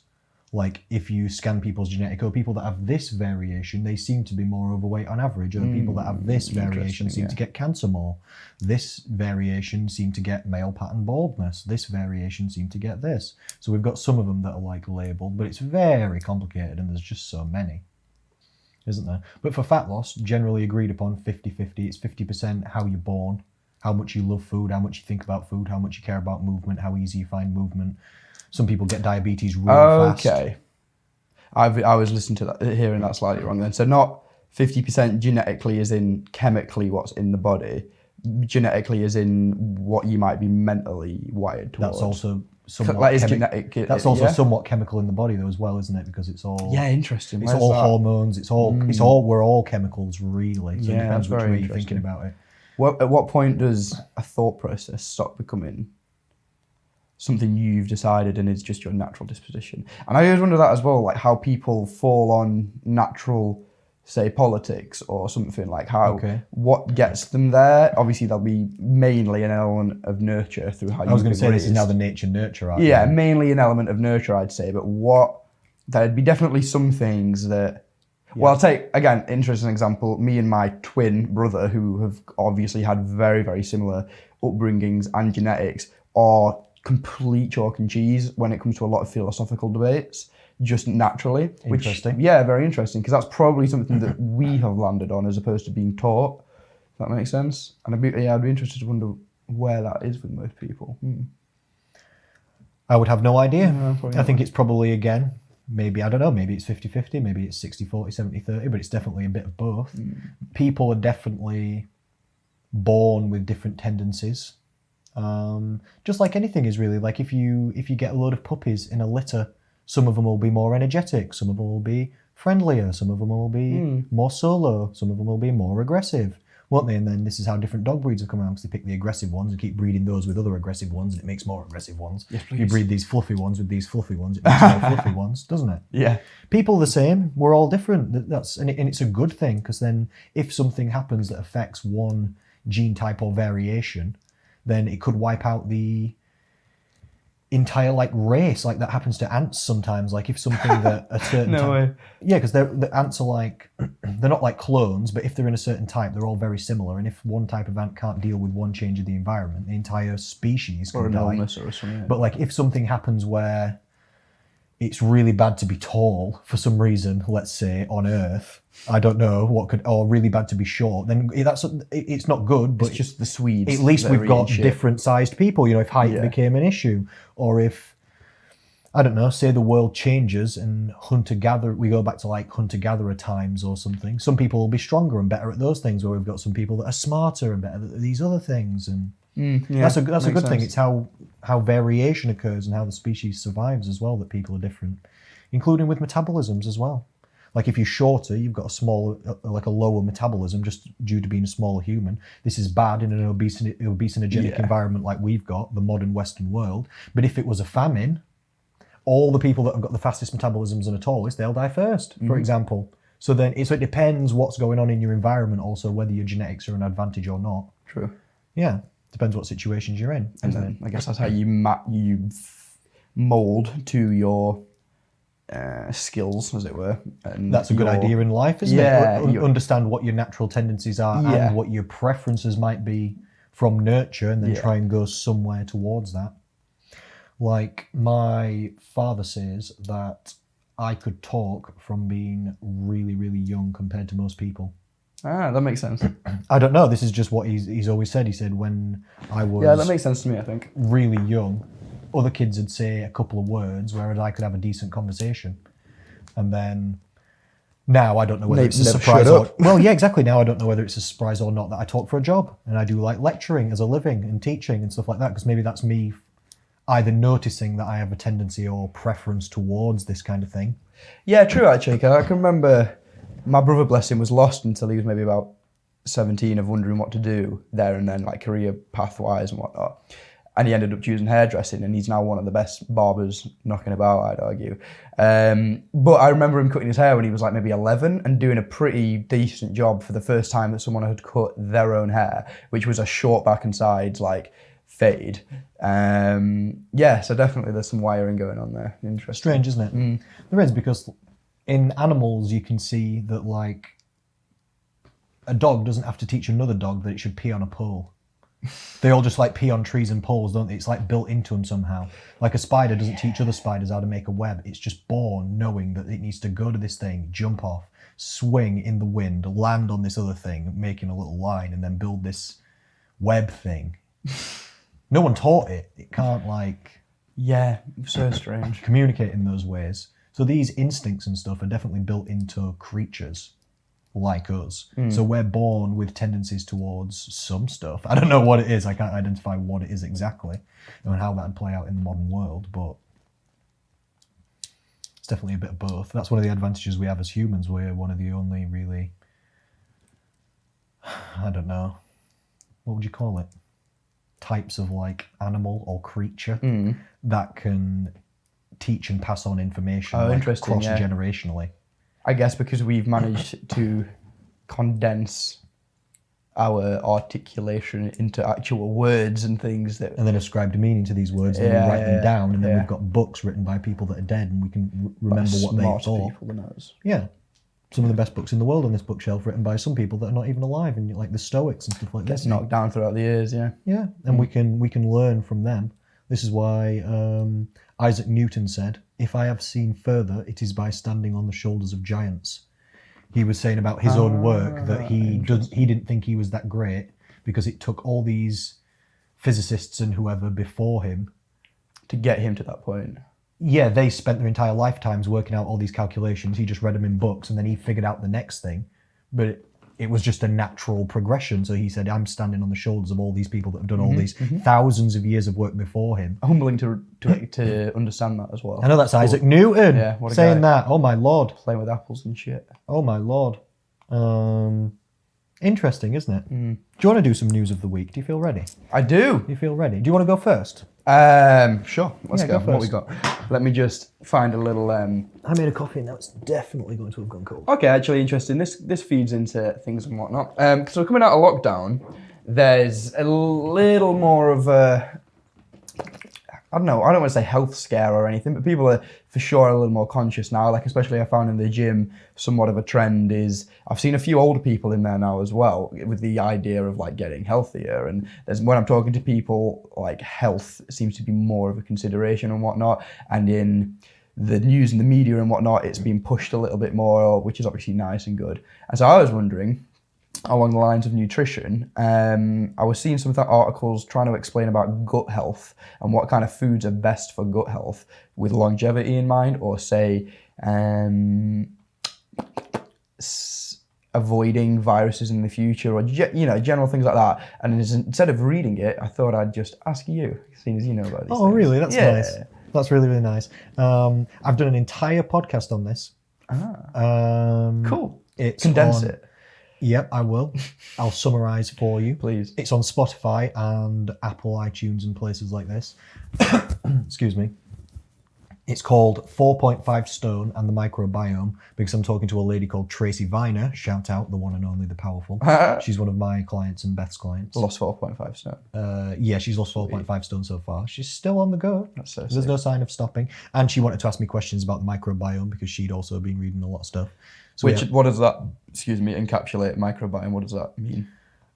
Like if you scan people's genetic code, people that have this variation, they seem to be more overweight on average, and people that have this variation seem to get cancer more. This variation seem to get male pattern baldness. This variation seem to get this. So we've got some of them that are like labeled, but it's very complicated, and there's just so many, isn't there? But for fat loss, generally agreed upon 50-50. It's 50% how you're born, how much you love food, how much you think about food, how much you care about movement, how easy you find movement. Some people get diabetes really fast.
Okay. I was listening to that, hearing that slightly wrong then. So not 50% genetically as in chemically what's in the body, genetically as in what you might be mentally wired towards.
That's also somewhat
that is genetic.
That's also somewhat chemical in the body though as well, isn't it? Because it's all
interesting.
It's all hormones. It's all we're all chemicals really. So it depends which way you're thinking about it.
At what point does a thought process stop becoming something you've decided and is just your natural disposition? And I always wonder that as well, like how people fall on natural, say, politics or something, like how, what gets them there. Obviously there'll be mainly an element of nurture through how you
I was going to say this is now the nature-nurture argument.
Yeah, mainly an element of nurture, I'd say, but there'd be definitely some things that, well, I'll take, again, interesting example, me and my twin brother, who have obviously had very, very similar upbringings and genetics, are complete chalk and cheese when it comes to a lot of philosophical debates, just naturally.
Interesting.
Very interesting, because that's probably something that we have landed on as opposed to being taught. Does that make sense? And I'd be interested to wonder where that is with most people.
I would have no idea. I think it's probably, again, maybe, I don't know, maybe it's 50-50, maybe it's 60-40, 70-30, but it's definitely a bit of both. People are definitely born with different tendencies. Just like anything is really, like if you get a load of puppies in a litter, some of them will be more energetic, some of them will be friendlier, some of them will be more solo, some of them will be more aggressive, won't they? And then this is how different dog breeds have come around, because they pick the aggressive ones and keep breeding those with other aggressive ones, and it makes more aggressive ones.
Yes,
you breed these fluffy ones with these fluffy ones, it makes more fluffy ones, doesn't it?
Yeah.
People are the same, we're all different. And it's a good thing, because then if something happens that affects one gene type or variation, then it could wipe out the entire like race. Like that happens to ants sometimes. Like if something that a certain
way.
Yeah, because the ants are like, they're not like clones, but if they're in a certain type, they're all very similar. And if one type of ant can't deal with one change of the environment, the entire species can die. Or an illness or something. But like if something happens where it's really bad to be tall for some reason, let's say on Earth, I don't know what could, or really bad to be short, then it's not good. But
it's just the Swedes.
At least we've got different sized people. You know, if height became an issue, or if, I don't know, say the world changes and hunter-gatherer, we go back to like hunter-gatherer times or something. Some people will be stronger and better at those things, where we've got some people that are smarter and better at these other things, and that's a good thing. It's how variation occurs and how the species survives as well, that people are different, including with metabolisms as well. Like if you're shorter, you've got a lower metabolism just due to being a smaller human. This is bad in an obesogenic environment like we've got, the modern Western world. But if it was a famine, all the people that have got the fastest metabolisms and are tallest, they'll die first, for example. So then it depends what's going on in your environment also, whether your genetics are an advantage or not.
True.
Yeah, depends what situations you're in.
And then I guess that's how you mold to your skills, as it were. And
that's a good idea in life, isn't it? Understand what your natural tendencies are and what your preferences might be from nurture, and then try and go somewhere towards that. Like my father says that I could talk from being really, really young compared to most people.
Ah, that makes sense.
I don't know. This is just what he's always said. He said when I was
that makes sense to me, I think.
Really young, other kids would say a couple of words, whereas I could have a decent conversation. And then now I don't know whether it's a surprise or... Well, yeah, exactly. Now I don't know whether it's a surprise or not that I talk for a job. And I do like lecturing as a living and teaching and stuff like that, because maybe that's me either noticing that I have a tendency or preference towards this kind of thing. Yeah,
true, actually. I can remember my brother, bless him, was lost until he was maybe about 17 of wondering what to do there and then, like career path-wise and whatnot. And he ended up choosing hairdressing, and he's now one of the best barbers knocking about, I'd argue. But I remember him cutting his hair when he was like maybe 11 and doing a pretty decent job for the first time that someone had cut their own hair, which was a short back and sides, like fade. So definitely there's some wiring going on there. Interesting.
Strange, isn't it? There is, because in animals you can see that like a dog doesn't have to teach another dog that it should pee on a pole. They all just like pee on trees and poles, don't they? It's like built into them somehow. Like a spider doesn't teach other spiders how to make a web. It's just born knowing that it needs to go to this thing, jump off, swing in the wind, land on this other thing, making a little line, and then build this web thing. No one taught it. It can't like...
Yeah, so strange.
Communicate in those ways. So these instincts and stuff are definitely built into creatures like us. So we're born with tendencies towards some stuff. I don't know what it is. I can't identify what it is exactly and how that would play out in the modern world, but it's definitely a bit of both. That's one of the advantages we have as humans. We're one of the only really, I don't know, what would you call it? Types of like animal or creature that can teach and pass on information cross-generationally.
I guess because we've managed to condense our articulation into actual words and things that...
And then ascribed a meaning to these words and we write them down, and then we've got books written by people that are dead and we can remember what they thought.
People than us.
Yeah. Some of the best books in the world on this bookshelf written by some people that are not even alive, and like the Stoics and stuff like that.
Gets knocked down throughout the years, yeah.
Yeah, and we can learn from them. This is why Isaac Newton said, "If I have seen further, it is by standing on the shoulders of giants." He was saying about his own work that he didn't think he was that great because it took all these physicists and whoever before him
to get him to that point.
Yeah, they spent their entire lifetimes working out all these calculations. He just read them in books and then he figured out the next thing. But it was just a natural progression. So he said, I'm standing on the shoulders of all these people that have done all these thousands of years of work before him.
Humbling to understand that as well.
I know, that's Isaac Newton saying
guy.
that. Oh my Lord.
Playing with apples and shit.
Oh my Lord. Interesting, isn't it? Do you want to do some news of the week? Do you feel ready?
I do.
You feel ready? Do you want to go first?
Sure. Let's go. What we got? Let me just find a little...
I made a coffee and now it's definitely going to have gone cold.
Okay, actually interesting. This feeds into things and whatnot. So coming out of lockdown, there's a little more of a... I don't want to say health scare or anything, but people are for sure a little more conscious now. Like especially I found in the gym, somewhat of a trend is I've seen a few older people in there now as well with the idea of like getting healthier. And when I'm talking to people, like health seems to be more of a consideration and whatnot. And in the news and the media and whatnot, it's been pushed a little bit more, which is obviously nice and good. And so I was wondering, along the lines of nutrition, I was seeing some of the articles trying to explain about gut health and what kind of foods are best for gut health with longevity in mind, or say avoiding viruses in the future, or general things like that. And instead of reading it, I thought I'd just ask you, seeing as you know about these things.
Really? That's nice. That's really, really nice. I've done an entire podcast on this.
Cool.
Condense it. Yep, I will. I'll summarise for you.
Please.
It's on Spotify and Apple, iTunes and places like this. Excuse me. It's called 4.5 Stone and the Microbiome because I'm talking to a lady called Tracy Viner. Shout out, the one and only, the powerful. She's one of my clients and Beth's clients.
Lost 4.5 stone.
Yeah, she's lost 4.5 stone so far. She's still on the go.
That's so
There's
sick.
no sign of stopping. And she wanted to ask me questions about the microbiome because she'd also been reading a lot of stuff. So
What does that, encapsulate microbiome? What does that mean?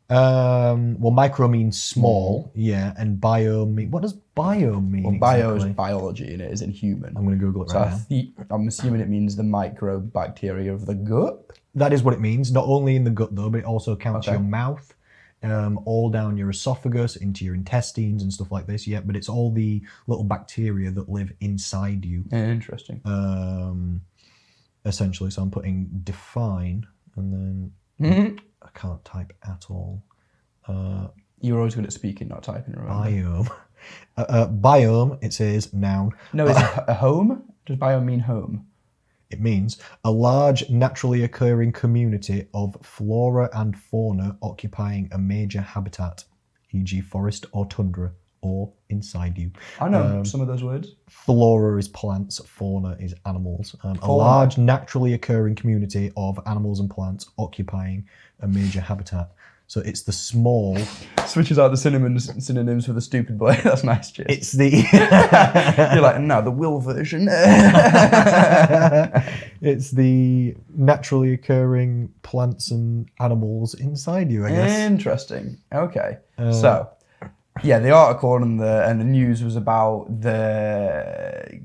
Well, micro means small, yeah, and biome mean. What does biome mean?
Well, bio
exactly?
is biology and it is in human.
I'm going to Google it
So
right now.
I'm assuming it means the microbacteria of the gut.
That is what it means. Not only in the gut though, but it also counts
Okay.
your mouth, all down your esophagus, into your intestines and stuff like this. Yeah, but it's all the little bacteria that live inside you.
Interesting.
Essentially, so I'm putting define, and then I can't type at all.
You're always good at speaking, not typing. Remember?
Biome. Biome, it says noun.
No, is it a home? Does biome mean home?
It means a large, naturally occurring community of flora and fauna occupying a major habitat, e.g. forest or tundra, or inside you.
I know some of those words.
Flora is plants, fauna is animals. A large, naturally occurring community of animals and plants occupying a major habitat. So it's the small...
Switches out the synonyms for the stupid boy. That's nice, cheers.
It's the...
You're like, no, the Will version.
It's the naturally occurring plants and animals inside you, I guess.
Interesting. Okay. So, yeah, the article and the news was about the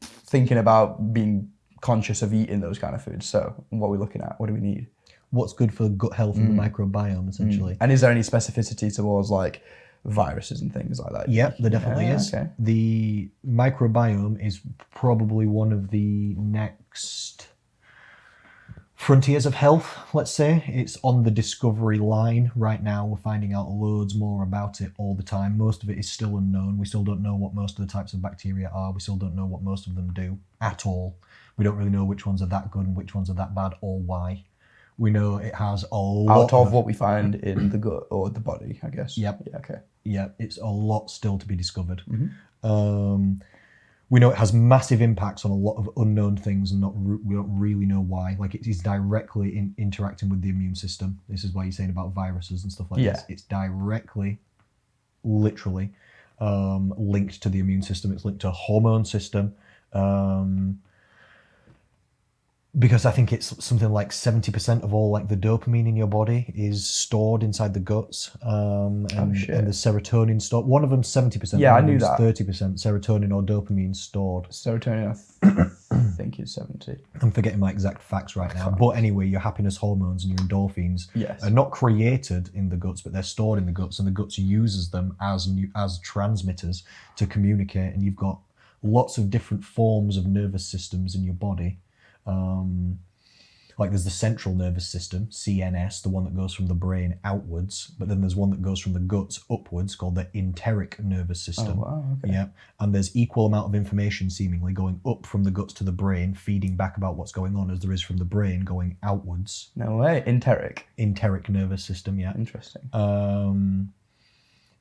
thinking about being conscious of eating those kind of foods. So, what are we looking at? What do we need?
What's good for gut health and the microbiome, essentially.
And is there any specificity towards like viruses and things like that?
Yeah, there definitely is.
Okay.
The microbiome is probably one of the next frontiers of health, let's say. It's on the discovery line right now. We're finding out loads more about it all the time. Most of it is still unknown. We still don't know what most of the types of bacteria are. We still don't know what most of them do at all. We don't really know which ones are that good and which ones are that bad or why. We know it has a lot
Out of what we find in the gut or the body, I guess.
Yep.
Yeah, okay.
Yeah, it's a lot still to be discovered. We know it has massive impacts on a lot of unknown things, and we don't really know why. Like, it is directly interacting with the immune system. This is why you're saying about viruses and stuff like this. It's directly, literally, linked to the immune system. It's linked to a hormone system. Because I think it's something like 70% of all like the dopamine in your body is stored inside the guts, and the serotonin stored. One of them's 70%.
Yeah, I knew that.
30% serotonin or dopamine stored.
Serotonin, I think, is 70.
I'm forgetting my exact facts right now, but anyway, your happiness hormones and your endorphins are not created in the guts, but they're stored in the guts, and the guts uses them as transmitters to communicate. And you've got lots of different forms of nervous systems in your body. Like there's the central nervous system, CNS, the one that goes from the brain outwards, but then there's one that goes from the guts upwards called the enteric nervous system.
Oh, wow, okay.
Yeah, and there's equal amount of information seemingly going up from the guts to the brain, feeding back about what's going on, as there is from the brain going outwards.
No way, enteric
Nervous system, yeah.
Interesting.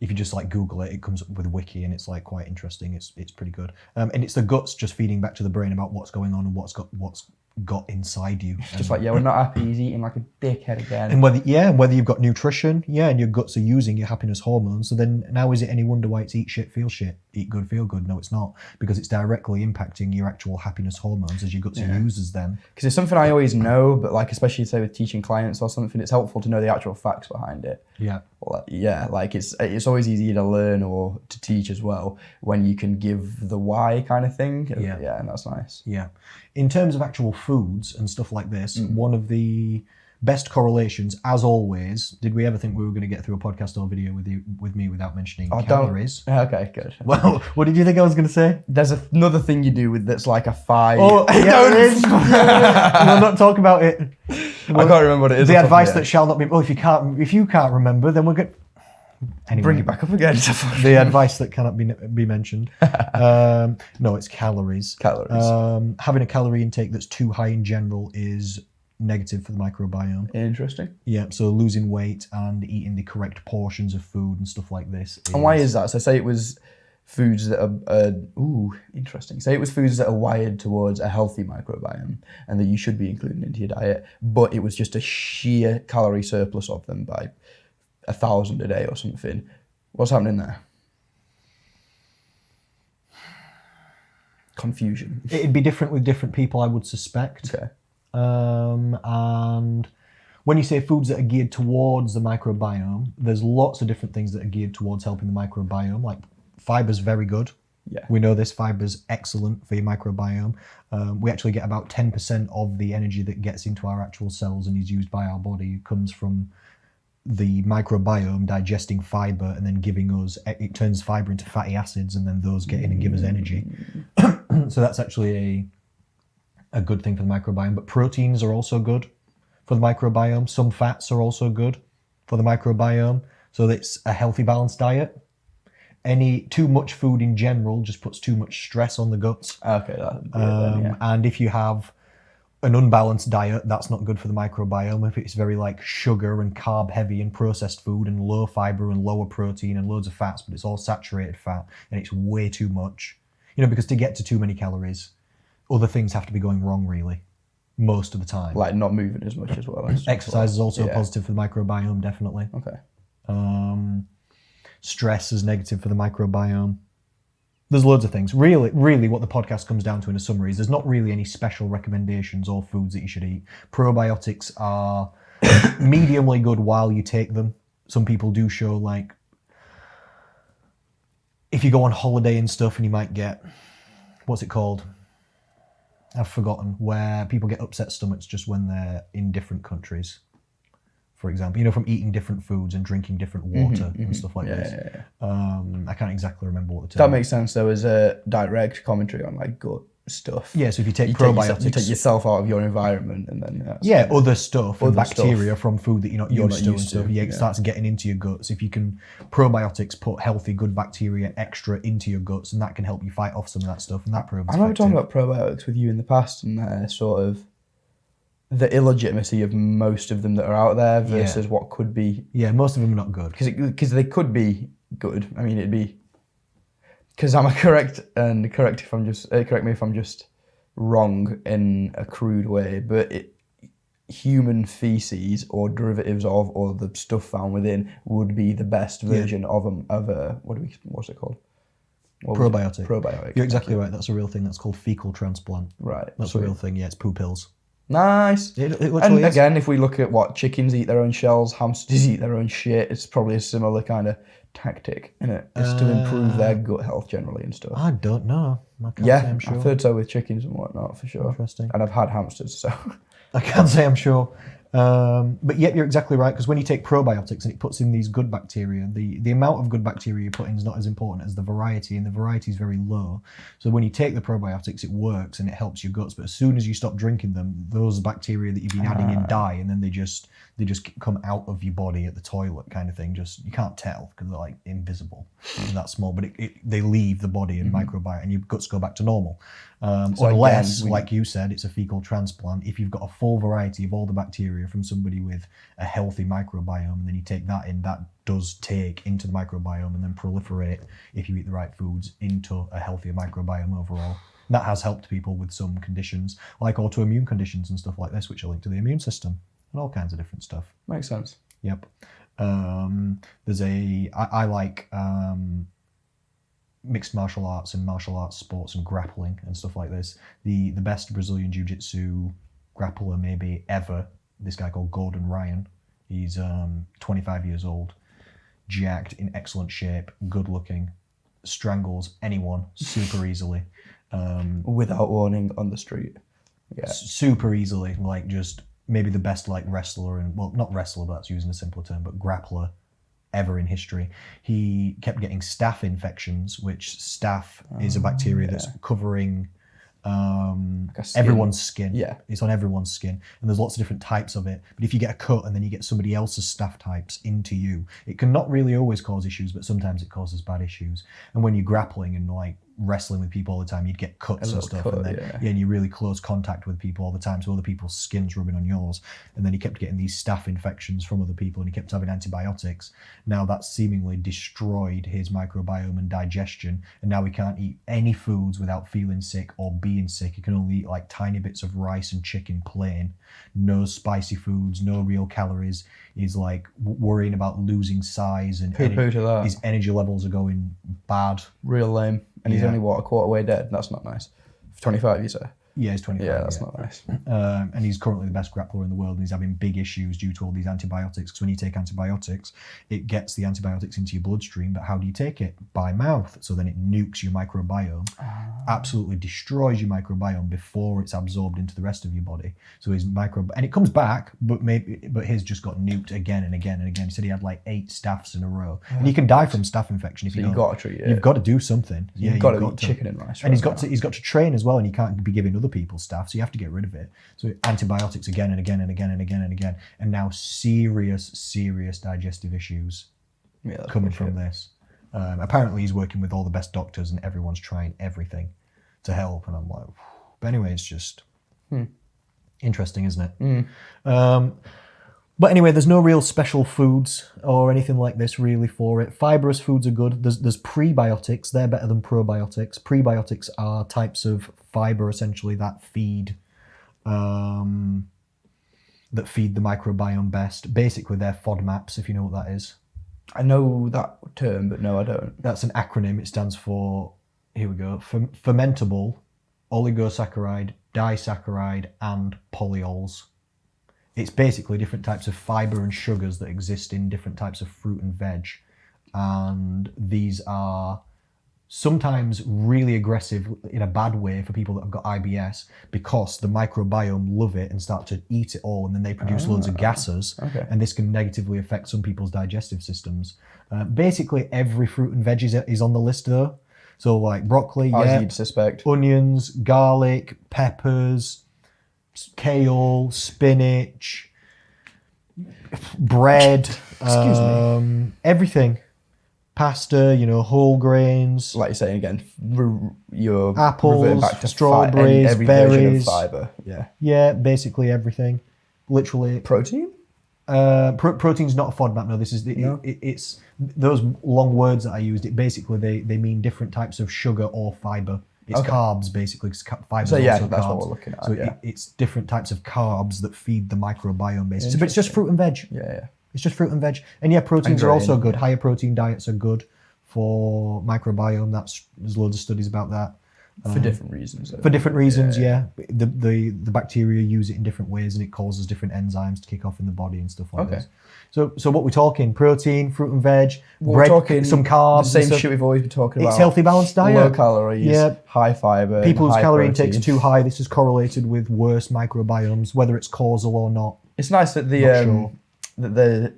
If you just like Google it, it comes up with Wiki, and it's like quite interesting. It's pretty good. And it's the guts just feeding back to the brain about what's going on and what's got inside you.
Just like, we're not happy, he's eating like a dickhead again.
And whether you've got nutrition, and your guts are using your happiness hormones. So then now is it any wonder why it's eat shit, feel shit, eat good, feel good? No, it's not, because it's directly impacting your actual happiness hormones as your guts uses them.
Because it's something I always know, but like especially say with teaching clients or something, it's helpful to know the actual facts behind it.
Yeah.
Like it's always easier to learn or to teach as well when you can give the why kind of thing. Yeah, and that's nice.
Yeah. In terms of actual foods and stuff like this, one of the best correlations, as always, did we ever think we were going to get through a podcast or video with me without mentioning calories?
Okay, good.
Well, what did you think I was going to say?
There's another thing you do with that's like a 5.
Oh, yeah, there is. We'll not talk about it.
I can't remember what it is.
The advice that shall not be. Oh, if you can't remember, then we're good. Anyway,
bring it back up again.
The advice that cannot be mentioned. No, it's calories. Having a calorie intake that's too high in general is negative for the microbiome.
Interesting.
Yeah, so losing weight and eating the correct portions of food and stuff like this.
And why is that? So say it was foods that are interesting. Say it was foods that are wired towards a healthy microbiome and that you should be including into your diet, but it was just a sheer calorie surplus of them by 1,000 a day or something. What's happening there? Confusion.
It'd be different with different people, I would suspect.
Okay.
And when you say foods that are geared towards the microbiome, there's lots of different things that are geared towards helping the microbiome. Like fiber's very good.
Yeah.
We know this. Fiber's excellent for your microbiome. We actually get about 10% of the energy that gets into our actual cells and is used by our body comes from the microbiome digesting fiber and then giving us, it turns fiber into fatty acids and then those get in and give us energy. So that's actually a good thing for the microbiome. But proteins are also good for the microbiome. Some fats are also good for the microbiome. So it's a healthy, balanced diet. Too much food in general just puts too much stress on the guts.
Okay, yeah.
And if you have an unbalanced diet, that's not good for the microbiome. If it's very like sugar and carb heavy and processed food and low fiber and lower protein and loads of fats, but it's all saturated fat and it's way too much. Because to get to too many calories, other things have to be going wrong really, most of the time.
Like not moving as much as well.
Exercise is also positive for the microbiome, definitely.
Okay.
Stress is negative for the microbiome. There's loads of things. Really what the podcast comes down to in a summary is there's not really any special recommendations or foods that you should eat. Probiotics are mediumly good while you take them. Some people do show like, if you go on holiday and stuff and you might get, what's it called? I've forgotten, where people get upset stomachs just when they're in different countries. For example, from eating different foods and drinking different water and stuff like this. Yeah. I can't exactly remember what the term.
That makes sense though, as a direct commentary on like gut stuff.
Yeah, so if you take probiotics,
you take yourself out of your environment and then
other stuff and bacteria from food that you're not used to and stuff. It starts getting into your guts. If you can, probiotics put healthy, good bacteria extra into your guts, and that can help you fight off some of that stuff. And that proves.
I remember talking about probiotics with you in the past, and sort of the illegitimacy of most of them that are out there versus what could be.
Yeah, most of them are not good.
Because they could be good. I mean, it'd be. Because I'm correct me if I'm just wrong in a crude way, but human feces or derivatives of or the stuff found within would be the best version of a what's it called?
Probiotic.
Probiotic.
You're exactly right. That's a real thing. That's called fecal transplant.
Right.
That's a real thing. Yeah, it's poo pills.
Nice.
It
and again, if we look at what chickens eat their own shells, hamsters eat their own shit, it's probably a similar kind of tactic, isn't it? It's to improve their gut health generally and stuff.
I don't know. I can't say I'm sure.
I've heard so with chickens and whatnot for sure.
Interesting.
And I've had hamsters, so
I can't say I'm sure. But yet you're exactly right, because when you take probiotics and it puts in these good bacteria, the amount of good bacteria you put in is not as important as the variety, and the variety is very low. So when you take the probiotics, it works and it helps your guts, but as soon as you stop drinking them, those bacteria that you've been adding in die, and then they just come out of your body at the toilet kind of thing. Just, you can't tell because they're like invisible and that small, but they leave the body and microbiome, and your guts go back to normal. Unless, like you said, it's a fecal transplant. If you've got a full variety of all the bacteria from somebody with a healthy microbiome, and then you take that in, that does take into the microbiome and then proliferate, if you eat the right foods, into a healthier microbiome overall. That has helped people with some conditions, like autoimmune conditions and stuff like this, which are linked to the immune system and all kinds of different stuff.
Makes sense.
Yep. I like mixed martial arts and martial arts sports and grappling and stuff like this. The best Brazilian jiu-jitsu grappler maybe ever, this guy called Gordon Ryan. He's 25 years old, jacked, in excellent shape, good looking, strangles anyone super easily.
Without warning on the street. Yeah.
Super easily, like just maybe the best like wrestler, and well, not wrestler, but that's using a simpler term, but grappler ever in history. He kept getting staph infections, which staph is a bacteria that's covering everyone's skin.
Yeah.
It's on everyone's skin, and there's lots of different types of it. But if you get a cut and then you get somebody else's staph types into you, it can not really always cause issues, but sometimes it causes bad issues. And when you're grappling and like wrestling with people all the time, you'd get cuts and stuff. And then, and you're really close contact with people all the time. So other people's skin's rubbing on yours. And then he kept getting these staph infections from other people and he kept having antibiotics. Now that's seemingly destroyed his microbiome and digestion. And now he can't eat any foods without feeling sick or being sick. He can only eat like tiny bits of rice and chicken plain. No spicy foods, no real calories. He's like worrying about losing size and his energy levels are going bad.
Real lame. And he's only, a quarter way dead? That's not nice. 25, you say?
Yeah, he's 25.
Yeah, that's not nice.
And he's currently the best grappler in the world and he's having big issues due to all these antibiotics. Because when you take antibiotics, it gets the antibiotics into your bloodstream, but how do you take it? By mouth. So then it nukes your microbiome, absolutely destroys your microbiome before it's absorbed into the rest of your body. So his and it comes back, but his just got nuked again and again and again. He said he had like 8 staphs in a row. And you can die from staph infection if you don't.
You've got to treat it.
You've got to do something.
You've got to eat chicken and rice.
And he's got to train as well, and he can't be giving other people staph, so you have to get rid of it. So antibiotics again and again and again and again and again, and now serious digestive issues coming from this. Apparently he's working with all the best doctors and everyone's trying everything to help, and I'm like, but anyway, it's just interesting, isn't it? But anyway, there's no real special foods or anything like this really for it. Fibrous foods are good. There's prebiotics. They're better than probiotics. Prebiotics are types of fiber, essentially, that feed the microbiome best. Basically, they're FODMAPs, if you know what that is.
I know that term, but no, I don't.
That's an acronym. It stands for, here we go, fermentable, oligosaccharide, disaccharide, and polyols. It's basically different types of fiber and sugars that exist in different types of fruit and veg. And these are sometimes really aggressive in a bad way for people that have got IBS because the microbiome love it and start to eat it all, and then they produce loads of gases. And this can negatively affect some people's digestive systems. Basically, every fruit and veg is on the list though. So like broccoli,
as you'd suspect,
onions, garlic, peppers, kale, spinach, bread, everything, pasta, whole grains.
Like you're saying again, you're
apples,
back to
strawberries,
every
berries,
version of fiber.
Yeah, basically everything. Literally.
Protein?
Protein's not a FODMAP. No, this is it's those long words that I used. It basically they mean different types of sugar or fiber. It's carbs, basically. Fiber is also
that's
carbs.
what we're looking at.
So it's different types of carbs that feed the microbiome, basically. But it's just fruit and veg.
Yeah.
It's just fruit and veg. And yeah, proteins are also good. Higher protein diets are good for microbiome. There's loads of studies about that.
For different reasons.
For different reasons, yeah. The bacteria use it in different ways and it causes different enzymes to kick off in the body and stuff like this. So what we're talking, protein, fruit and veg, bread, some carbs.
The same shit we've always been talking about.
It's healthy, balanced diet.
Low calories, high fiber,
people's
high
calorie
protein.
intake's too high. This is correlated with worse microbiomes, whether it's causal or not.
It's nice that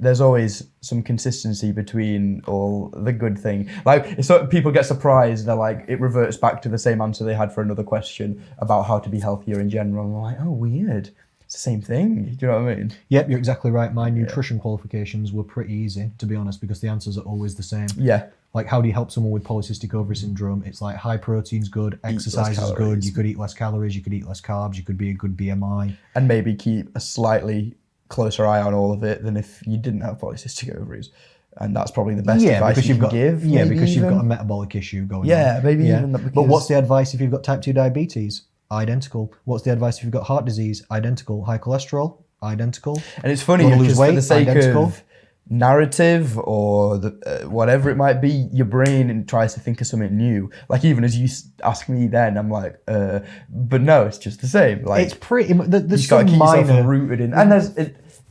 there's always some consistency between all the good thing. Like, so people get surprised, they're like, it reverts back to the same answer they had for another question about how to be healthier in general. And they're like, oh, weird. It's the same thing. Do you know what I mean?
Yep, you're exactly right. My nutrition qualifications were pretty easy, to be honest, because the answers are always the same.
Yeah.
Like, how do you help someone with polycystic ovary syndrome? It's like high protein's good, exercise is good, you could eat less calories, you could eat less carbs, you could be a good BMI.
And maybe keep a slightly closer eye on all of it than if you didn't have polycystic ovaries. And that's probably the best advice you can give.
Yeah, because you've got a metabolic issue going on.
Yeah, maybe even that.
But what's the advice if you've got type 2 diabetes? Identical. What's the advice if you've got heart disease? Identical. High cholesterol? Identical.
And it's funny because for the sake of narrative or whatever it might be, your brain tries to think of something new. Like even as you ask me then, I'm like, but no, it's just the same. Like
it's pretty. There's
you've got to keep
minor
yourself rooted in, and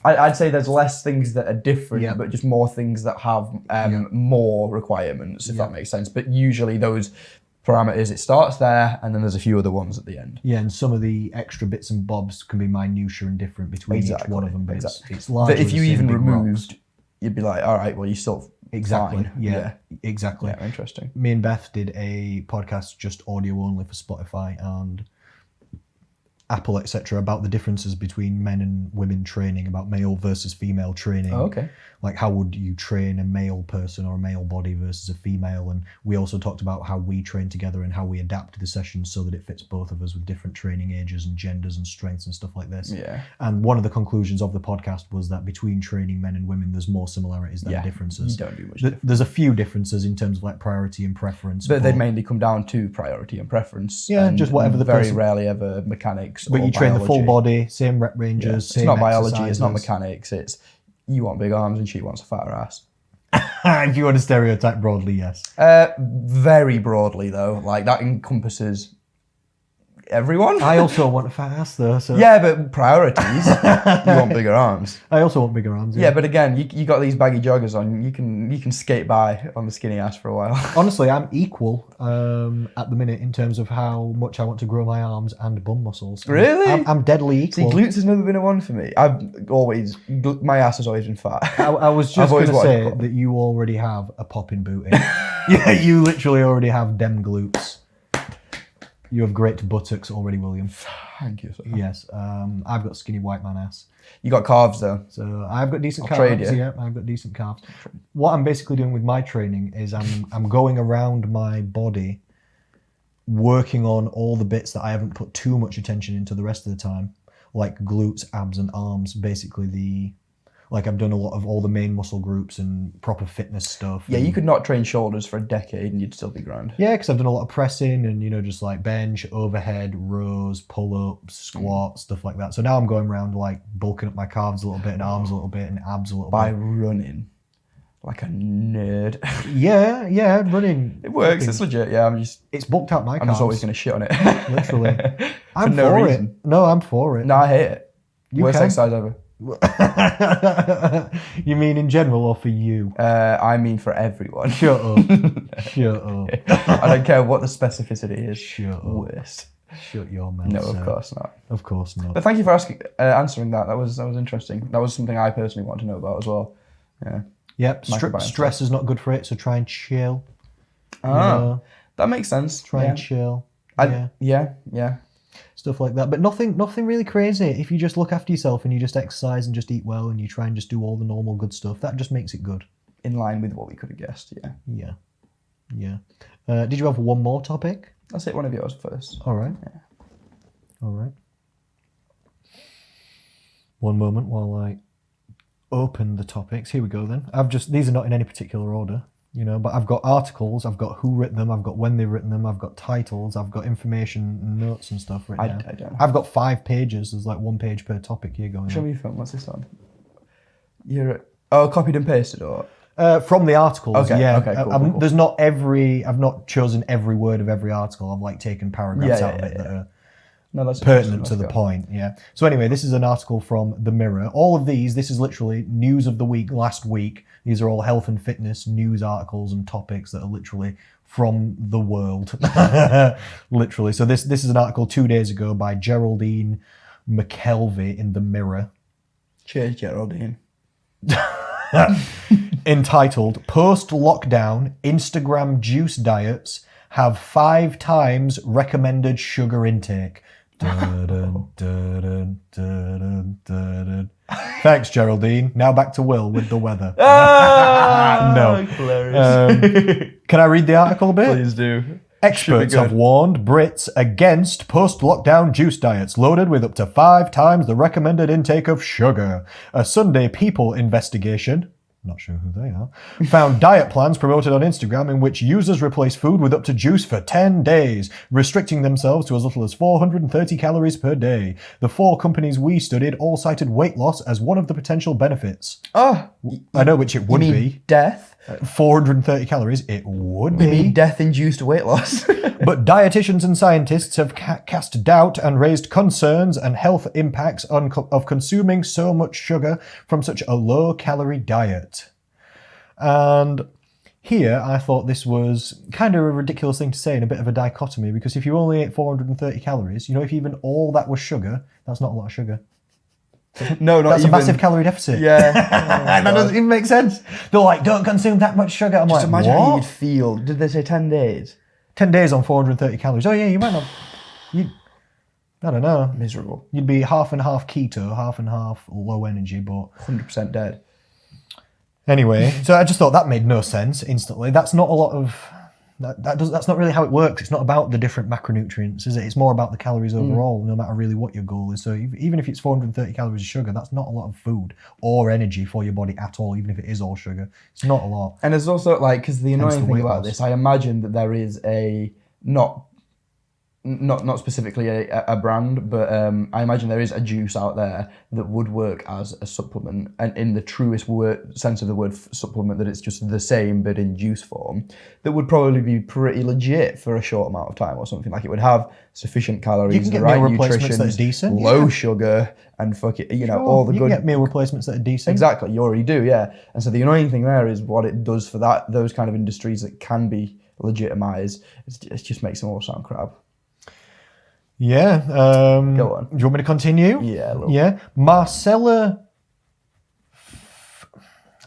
I'd say there's less things that are different, but just more things that have more requirements, if that makes sense. But usually those parameters, it starts there, and then there's a few other ones at the end.
Yeah, and some of the extra bits and bobs can be minutiae and different between each one of them. But it's largely
that if you
the same
even
big
removed,
rocks.
You'd be like, all right, well, you're still fine.
Yeah, exactly.
Yeah, interesting.
Me and Beth did a podcast just audio only for Spotify, and Apple, etc., about the differences between men and women training, about male versus female training.
Oh, okay.
Like, how would you train a male person or a male body versus a female? And we also talked about how we train together and how we adapt the sessions so that it fits both of us with different training ages and genders and strengths and stuff like this.
Yeah.
And one of the conclusions of the podcast was that between training men and women, there's more similarities than differences.
You don't do much difference.
There's a few differences in terms of like priority and preference.
But they mainly come down to priority and preference.
Yeah,
and
just whatever the
very
person...
rarely ever mechanics.
But
or
you train
biology.
the full body, same rep ranges,
It's
same
not biology,
exercises.
it's not mechanics, it's you want big arms and she wants a fatter ass.
If you want to stereotype broadly, yes.
Very broadly though, like that encompasses everyone.
I also want a fat ass though. So.
Yeah, but priorities, you want bigger arms.
I also want bigger arms.
Yeah, but again, you got these baggy joggers on, you can skate by on the skinny ass for a while.
Honestly, I'm equal at the minute in terms of how much I want to grow my arms and bum muscles.
Really?
I'm deadly equal.
See, glutes has never been a one for me. My ass has always been fat.
I was just going to say that you already have a popping booty. Yeah, you literally already have dem glutes. You have great buttocks already, William.
Thank you, sir.
Yes, I've got skinny white man ass.
You got calves though.
So I've got decent
I'll
calves.
trade you.
Yeah, I've got decent calves. What I'm basically doing with my training is I'm going around my body, working on all the bits that I haven't put too much attention into the rest of the time, like glutes, abs, and arms. Basically, I've done a lot of all the main muscle groups and proper fitness stuff.
Yeah, you could not train shoulders for a decade and you'd still be grand.
Yeah, because I've done a lot of pressing and, just like bench, overhead, rows, pull-ups, squats, stuff like that. So now I'm going around like bulking up my calves a little bit and arms a little bit and abs a little
By
bit.
running. Like a nerd.
Yeah, running.
It works, it's legit, yeah.
It's bulked out my calves.
I'm just always going to shit on it.
Literally. I'm
no
for
reason.
it. No, I'm for it.
No, I hate it.
You
Worst
can.
exercise ever.
You mean in general or for you?
I mean for everyone.
Shut up. Shut up.
I don't care what the specificity is.
Shut up.
Worst.
Shut your mouth.
No, of course not.
Of course not.
But thank you for answering that. That was interesting. That was something I personally wanted to know about as well. Yeah.
Yep. Stress is not good for it, so try and chill.
Ah, that makes sense.
Try and chill.
Yeah.
Stuff like that, but nothing really crazy. If you just look after yourself and you just exercise and just eat well and you try and just do all the normal good stuff, that just makes it good.
In line with what we could have guessed, yeah.
Yeah. Did you have one more topic?
Let's hit one of yours first.
All right.
Yeah.
All right. One moment while I open the topics. Here we go then. These are not in any particular order. But I've got articles, I've got who written them, I've got when they've written them, I've got titles, I've got information, notes and stuff written down.
I don't.
I've got 5 pages. There's like 1 page per topic here going
Show
on.
me your phone. What's this on? Copied and pasted or?
From the articles,
Okay,
yeah.
okay, cool.
There's not I've not chosen every word of every article. I've taken paragraphs out of it that are
that's
pertinent to the point, yeah. So anyway, this is an article from The Mirror. All of this is literally news of the week, last week. These are all health and fitness news articles and topics that are literally from the world. Literally. So this is an article 2 days ago by Geraldine McKelvey in The Mirror.
Cheers, Geraldine.
Entitled, Post-Lockdown Instagram Juice Diets Have 5 times Recommended Sugar Intake. Dun, dun, dun, dun. Thanks, Geraldine. Now back to Will with the weather. No.
Hilarious.
Can I read the article a bit?
Please do.
Experts have warned Brits against post-lockdown juice diets loaded with up to 5 times the recommended intake of sugar. A Sunday People investigation, not sure who they are, found diet plans promoted on Instagram in which users replace food with up to juice for 10 days, restricting themselves to as little as 430 calories per day. The 4 companies we studied all cited weight loss as one of the potential benefits.
Oh,
I know which it would be.
Death?
430 calories, it would be.
You mean death-induced weight loss?
But dietitians and scientists have cast doubt and raised concerns and health impacts of consuming so much sugar from such a low-calorie diet. And here, I thought this was kind of a ridiculous thing to say and a bit of a dichotomy, because if you only ate 430 calories, if even all that was sugar, that's not a lot of sugar.
No, not
That's
even.
a massive calorie deficit.
Yeah.
That doesn't even make sense. They're like, don't consume that much sugar. I'm
Just
like,
imagine
what?
how you'd feel. Did they say 10 days?
10 days on 430 calories. Oh yeah, you might not. I don't know.
Miserable.
You'd be half and half keto, half and half low energy, but
100% dead.
Anyway, so I just thought that made no sense instantly. That's not a lot of that's not really how it works. It's not about the different macronutrients, is it? It's more about the calories overall, no matter really what your goal is. So even if it's 430 calories of sugar, that's not a lot of food or energy for your body at all, even if it is all sugar. It's not a lot.
And there's also, like, because the annoying thing about this, I imagine that there is a, not specifically a brand, but I imagine there is a juice out there that would work as a supplement, and in the truest sense of the word supplement, that it's just the same but in juice form, that would probably be pretty legit for a short amount of time or something. Like, it would have sufficient calories,
you can get
the right
meal replacements
nutrition,
that are decent,
low sugar, and all the
you
good.
can get meal replacements that are decent.
Exactly, you already do, yeah. And so the annoying thing there is what it does for those kind of industries that can be legitimized. It just makes them all sound crap.
Yeah.
Go on.
Do you want me to continue?
Yeah.
Yeah. Marcella,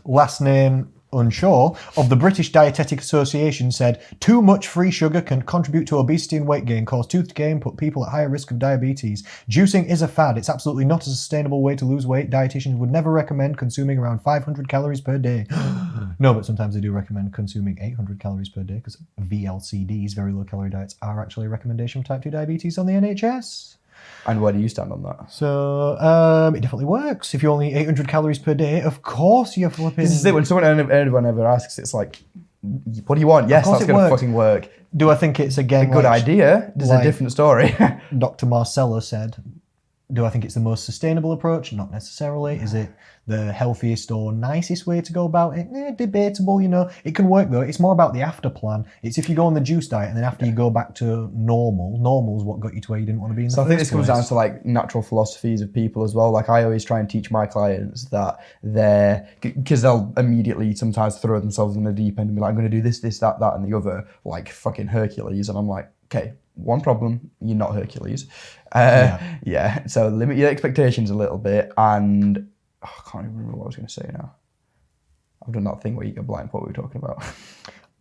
last name unsure, of the British Dietetic Association said, too much free sugar can contribute to obesity and weight gain, cause tooth decay, and put people at higher risk of diabetes. Juicing is a fad. It's absolutely not a sustainable way to lose weight. Dietitians would never recommend consuming around 500 calories per day. No, but sometimes they do recommend consuming 800 calories per day, because VLCDs, very low calorie diets, are actually a recommendation for type 2 diabetes on the NHS.
And where do you stand on that?
So, it definitely works. If you only eat 800 calories per day, of course you're flipping...
This is it. When anyone ever asks, it's like, what do you want? Yes, that's going to fucking work.
Do I think it's, again,
a good idea? There's a different story.
Dr. Marcella said, do I think it's the most sustainable approach? Not necessarily. Is it the healthiest or nicest way to go about it? Debatable, It can work, though. It's more about the after plan. It's if you go on the juice diet and then after you go back to normal's what got you to where you didn't want to be in the first place.
So I think this comes down to, like, natural philosophies of people as well. Like, I always try and teach my clients that because they'll immediately sometimes throw themselves in the deep end and be like, I'm going to do this, that, and the other, like fucking Hercules. And I'm like, okay, one problem, you're not Hercules. Yeah, so limit your expectations a little bit, and I can't even remember what I was going to say now. I've done that thing where you go blank. What were we talking about?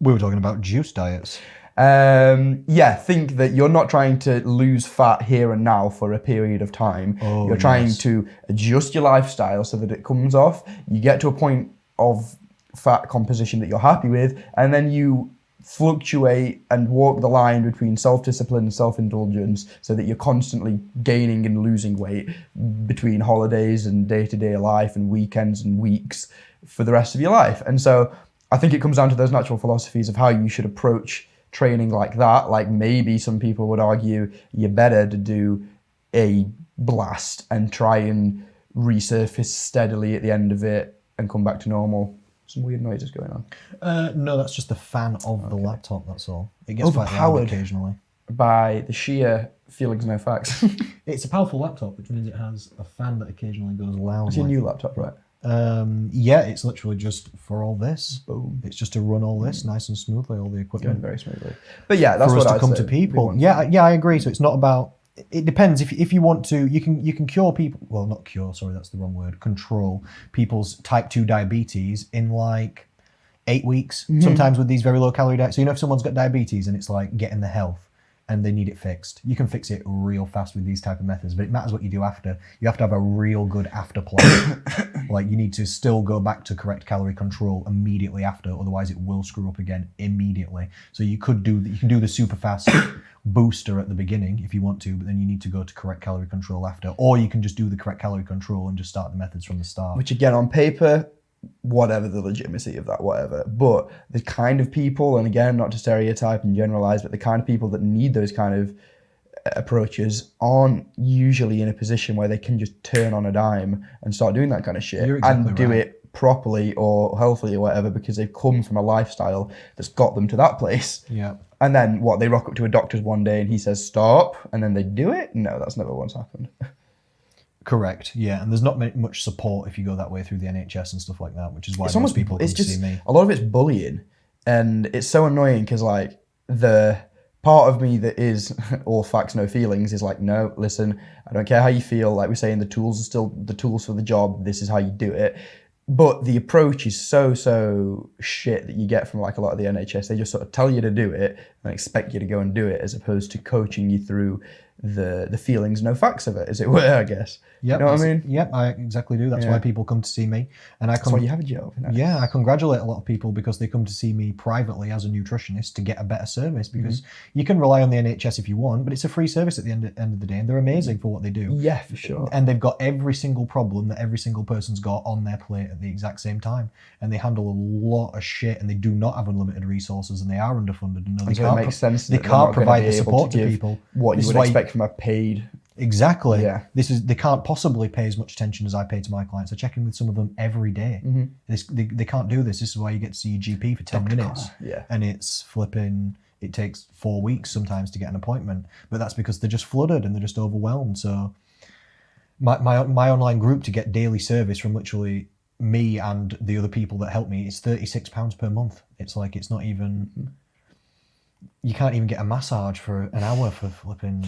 We were talking about juice diets.
Think that you're not trying to lose fat here and now for a period of time. You're trying to adjust your lifestyle so that it comes off. You get to a point of fat composition that you're happy with, and then you fluctuate and walk the line between self-discipline and self-indulgence so that you're constantly gaining and losing weight between holidays and day-to-day life and weekends and weeks for the rest of your life. And so I think it comes down to those natural philosophies of how you should approach training like that. Like, maybe some people would argue you're better to do a blast and try and resurface steadily at the end of it and come back to normal. Some weird noises going on.
No, that's just the fan of the laptop, that's all. It gets quite loud occasionally.
By the sheer feelings, no facts.
It's a powerful laptop, which means it has a fan that occasionally goes loud.
It's your new laptop, right?
Yeah, it's literally just for all this.
Boom.
It's just to run all this nice and smoothly, all the equipment.
Going very smoothly. But yeah, that's
for
what
us
I
to come to people. Yeah, I agree. So it's not about... It depends. If you want to, you can cure people. Well, not cure. Sorry, that's the wrong word. Control people's type 2 diabetes in like 8 weeks. Mm-hmm. Sometimes with these very low calorie diets. So if someone's got diabetes and it's like getting the health and they need it fixed, you can fix it real fast with these type of methods. But it matters what you do after. You have to have a real good after plan. Like, you need to still go back to correct calorie control immediately after. Otherwise, it will screw up again immediately. So you can do the super fast booster at the beginning if you want to, but then you need to go to correct calorie control after, or you can just do the correct calorie control and just start the methods from the start.
Which, again, on paper, whatever the legitimacy of that, whatever, but the kind of people, and again, not to stereotype and generalize, but the kind of people that need those kind of approaches aren't usually in a position where they can just turn on a dime and start doing that kind of shit and do it properly or healthily or whatever, because they've come from a lifestyle that's got them to that place.
Yeah.
And then they rock up to a doctor's one day and he says stop, and then they do it? No, that's never once happened.
Correct, yeah, and there's not much support if you go that way through the NHS and stuff like that, which is why most people come to see me.
A lot of it's bullying, and it's so annoying because, like, the part of me that is all facts, no feelings is like, no, listen, I don't care how you feel. Like we're saying, the tools are still the tools for the job. This is how you do it. But the approach is so shit that you get from, like, a lot of the NHS. They just sort of tell you to do it and expect you to go and do it, as opposed to coaching you through the feelings, no facts of it, as it were, I guess.
Yep,
you know what I mean?
Yep, I exactly do. That's why people come to see me, and
That's why you have a job. You know?
Yeah, I congratulate a lot of people because they come to see me privately as a nutritionist to get a better service. Because you can rely on the NHS if you want, but it's a free service at the end of the day, and they're amazing for what they do.
Yeah, for sure.
And they've got every single problem that every single person's got on their plate at the exact same time, and they handle a lot of shit, and they do not have unlimited resources, and they are underfunded, and they
can't. It makes sense.
They can't provide the support to people.
What you would expect from a paid.
Exactly.
Yeah.
They can't possibly pay as much attention as I pay to my clients. I check in with some of them every day. They can't do this. This is why you get to see your GP for 10 minutes.
Yeah.
And it's flipping. It takes 4 weeks sometimes to get an appointment, but that's because they're just flooded and they're just overwhelmed. So my online group to get daily service from literally me and the other people that help me is £36 per month. It's like, it's not even. You can't even get a massage for an hour for flipping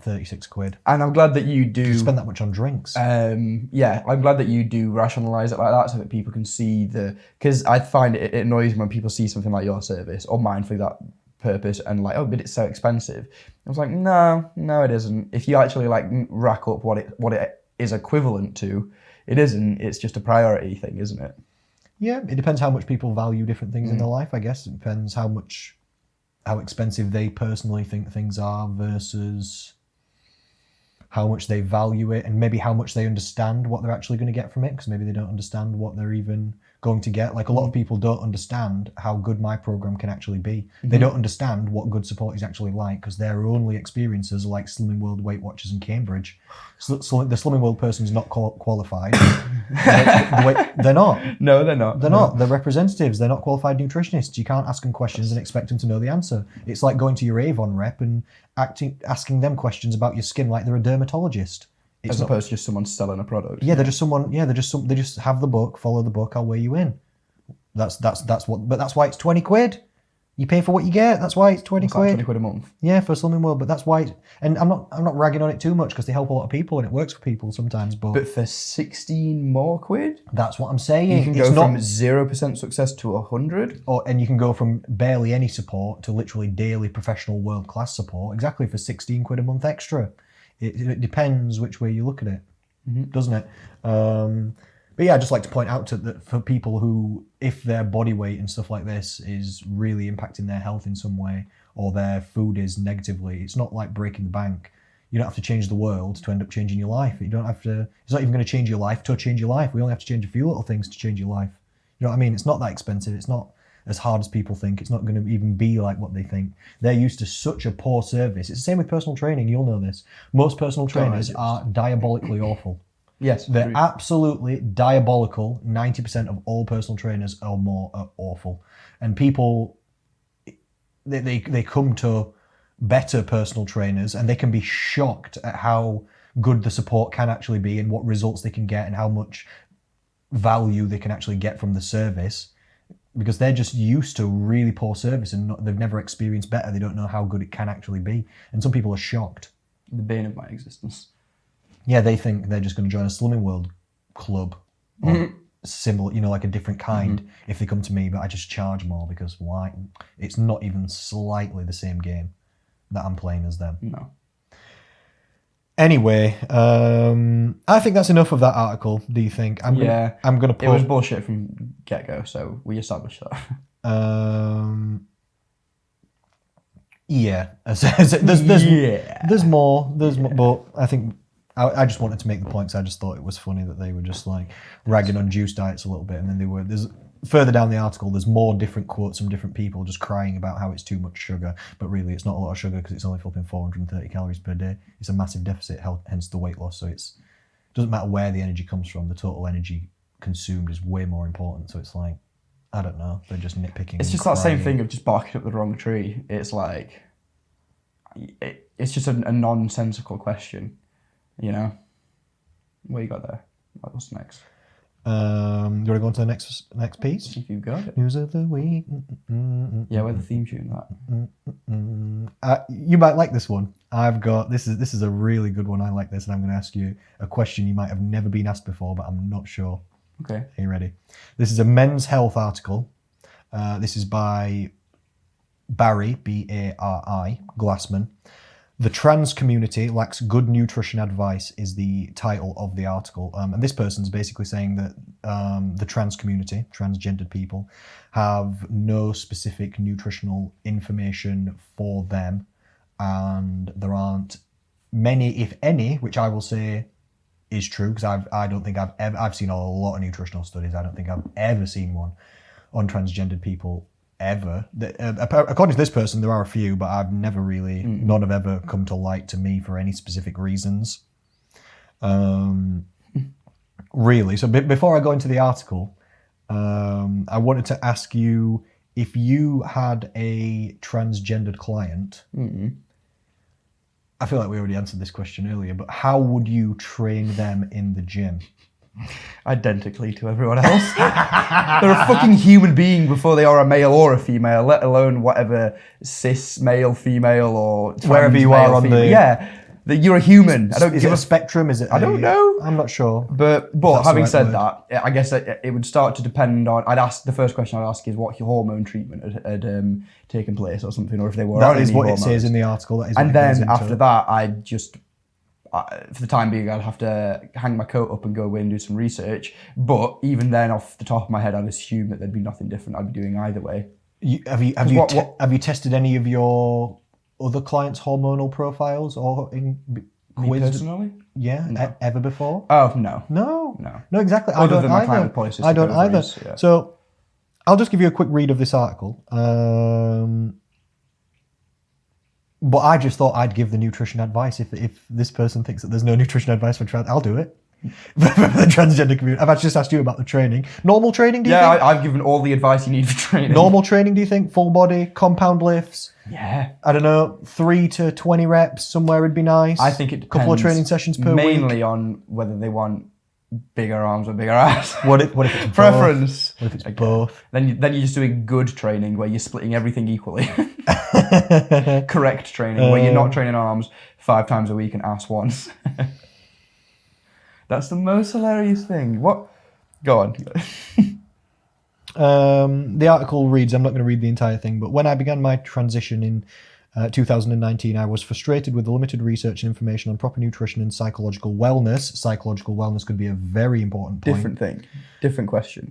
36 quid.
And I'm glad that you do
spend that much on drinks.
Yeah, I'm glad that you do rationalise it like that so that people can see because I find it annoys me when people see something like your service or mine for that purpose and like, oh, but it's so expensive. I was like, no, it isn't. If you actually like rack up what it is equivalent to, it isn't. It's just a priority thing, isn't it?
Yeah, it depends how much people value different things in their life, I guess. It depends how expensive they personally think things are versus how much they value it, and maybe how much they understand what they're actually going to get from it, because maybe they don't understand what they're even going to get. Like a lot of people don't understand how good my program can actually be. They don't understand what good support is actually like, because their only experiences are like Slimming World, Weight Watchers and Cambridge. So the Slimming World person's not qualified. They're not.
No, they're not.
They're not. They're representatives. They're not qualified nutritionists. You can't ask them questions and expect them to know the answer. It's like going to your Avon rep and asking them questions about your skin like they're a dermatologist.
As opposed to just someone selling a product.
Yeah, they're just someone. Yeah, they just have the book, follow the book. I'll weigh you in. That's what. But that's why it's 20 quid. You pay for what you get. That's why it's 20 quid.
20 quid a month.
Yeah, for Slimming World. But that's why. And I'm not ragging on it too much because they help a lot of people and it works for people sometimes. But
for 16 more quid,
that's what I'm saying.
You can go from 0% success to 100,
and you can go from barely any support to literally daily professional world class support. Exactly for 16 quid a month extra. It depends which way you look at it, doesn't it? But yeah, I'd just like to point out that for people who, if their body weight and stuff like this is really impacting their health in some way, or their food is negatively, it's not like breaking the bank. You don't have to change the world to end up changing your life. You don't have to. It's not even going to change your life to change your life. We only have to change a few little things to change your life. You know what I mean? It's not that expensive. It's not as hard as people think. It's not going to even be like what they think. They're used to such a poor service. It's the same with personal training. You'll know this. Most personal trainers are diabolically awful.
Yes.
They're absolutely diabolical. 90% of all personal trainers or more are awful. And people, they come to better personal trainers and they can be shocked at how good the support can actually be and what results they can get and how much value they can actually get from the service, because they're just used to really poor service and they've never experienced better. They don't know how good it can actually be. And some people are shocked.
The bane of my existence.
Yeah, they think they're just going to join a Slimming World club or similar, like a different kind if they come to me, but I just charge more because why? It's not even slightly the same game that I'm playing as them.
No.
Anyway, I think that's enough of that article. Do you think? I'm gonna put.
It was bullshit from get-go, so we established that.
Yeah. There's more, but I think I just wanted to make the points. I just thought it was funny that they were just like ragging on juice diets a little bit, and then there's further down the article, there's more different quotes from different people just crying about how it's too much sugar, but really it's not a lot of sugar because it's only flipping 430 calories per day. It's a massive deficit, hence the weight loss. So it doesn't matter where the energy comes from, the total energy consumed is way more important. So it's like, I don't know, they're just nitpicking.
It's just that same thing of just barking up the wrong tree. It's like, it's just a nonsensical question, What you got there? What's next?
You want to go on to the next piece?
If you've got it.
News of the week.
Yeah, where's the theme tune that?
You might like this one. I've got this is a really good one. I like this, and I'm going to ask you a question you might have never been asked before, but I'm not sure.
Okay.
Are you ready? This is a Men's Health article. This is by Barry, Bari, Glassman. The trans community lacks good nutrition advice is the title of the article. And this person's basically saying that the trans community, transgendered people, have no specific nutritional information for them. And there aren't many, if any, which I will say is true, because I don't think I've seen a lot of nutritional studies. I don't think I've ever seen one on transgendered people ever. According to this person, there are a few, but I've never really, none have ever come to light to me for any specific reasons. Really. So before I go into the article, I wanted to ask you, if you had a transgendered client, I feel like we already answered this question earlier, but how would you train them in the gym?
Identically to everyone else. They're a fucking human being before they are a male or a female, let alone whatever cis male, female, or
wherever you are on
female.
the...
Yeah, that you're a human.
Is it a spectrum? Is it?
I don't know.
I'm not sure.
But having said that, I guess it would start to depend on. The first question I'd ask is what hormone treatment had taken place or something, or if they were.
That is what it says in the article. That is.
And then after that, I'd just. For the time being, I'd have to hang my coat up and go away and do some research. But even then, off the top of my head, I'd assume that there'd be nothing different I'd be doing either way.
Have you tested any of your other clients' hormonal profiles or
Me personally?
Yeah,
No.
Ever before?
Oh, no.
No, exactly.
Other than my client with polycystic
I don't either.
ovaries, yeah.
So, I'll just give you a quick read of this article. But I just thought I'd give the nutrition advice. If this person thinks that there's no nutrition advice for trans, I'll do it. For the transgender community. I've just asked you about the training. Normal training, do you think?
Yeah, I've given all the advice you need for training.
Normal training, do you think? Full body, compound lifts?
Yeah.
I don't know, 3 to 20 reps somewhere would be nice.
I think it depends.
Couple of training sessions per week.
Mainly on whether they want bigger arms or bigger ass.
What if it's
Preference.
Both? What if it's both?
Then you're just doing good training where you're splitting everything equally. Correct training where you're not training arms 5 times a week and ass once. That's the most hilarious thing. What? Go on.
The article reads, I'm not going to read the entire thing, but when I began my transition in 2019, I was frustrated with the limited research and information on proper nutrition and psychological wellness. Psychological wellness could be a very important point.
Different thing. Different question.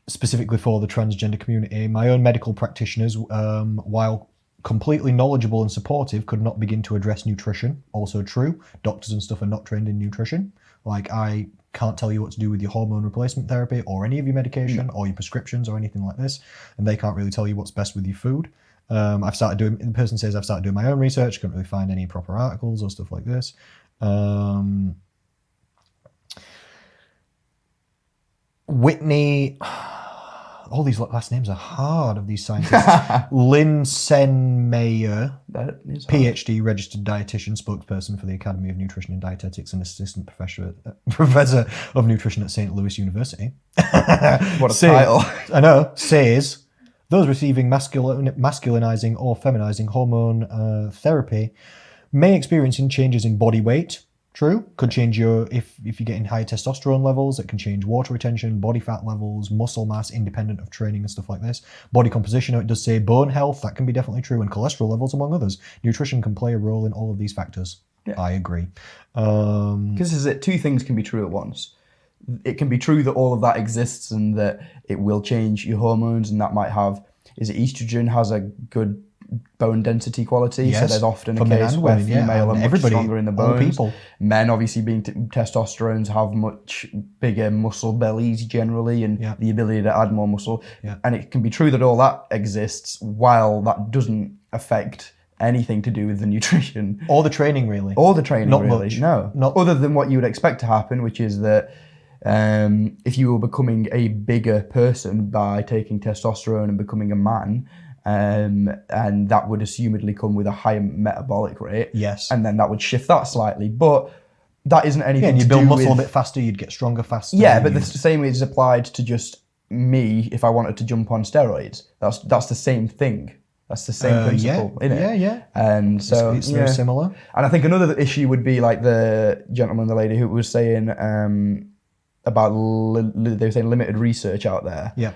Specifically for the transgender community. My own medical practitioners, while completely knowledgeable and supportive, could not begin to address nutrition. Also true. Doctors and stuff are not trained in nutrition. Like, I can't tell you what to do with your hormone replacement therapy or any of your medication or your prescriptions or anything like this. And they can't really tell you what's best with your food. The person says I've started doing my own research, couldn't really find any proper articles or stuff like this. Whitney, all these last names are hard of these scientists. Lynn Senmeyer, PhD, registered dietitian, spokesperson for the Academy of Nutrition and Dietetics and assistant professor of nutrition at St. Louis University.
What a title.
I know, says, those receiving masculinizing or feminizing hormone therapy may experience changes in body weight. True. Could change if you're getting higher testosterone levels, it can change water retention, body fat levels, muscle mass, independent of training and stuff like this. Body composition, it does say bone health, that can be definitely true, and cholesterol levels, among others. Nutrition can play a role in all of these factors. Yeah. I agree.
Because 2 things can be true at once. It can be true that all of that exists and that it will change your hormones, and that might have, estrogen has a good bone density quality,
yes,
so there's often a case where female are much stronger in the bones.
People.
Men, obviously, being testosterones, have much bigger muscle bellies generally, and the ability to add more muscle. Yeah. And it can be true that all that exists while that doesn't affect anything to do with the nutrition.
Or the training, really.
Not much. No. Not other than what you would expect to happen, which is that if you were becoming a bigger person by taking testosterone and becoming a man, and that would assumedly come with a higher metabolic rate.
Yes.
And then that would shift that slightly. But that isn't anything
and you
to
build
do
muscle
with...
a bit faster, you'd get stronger faster.
Yeah, but the same is applied to just me if I wanted to jump on steroids. That's the same thing. That's the same principle, isn't it?
Yeah.
And so
it's very similar.
And I think another issue would be like the gentleman, the lady who was saying about they were saying limited research out there.
Yeah.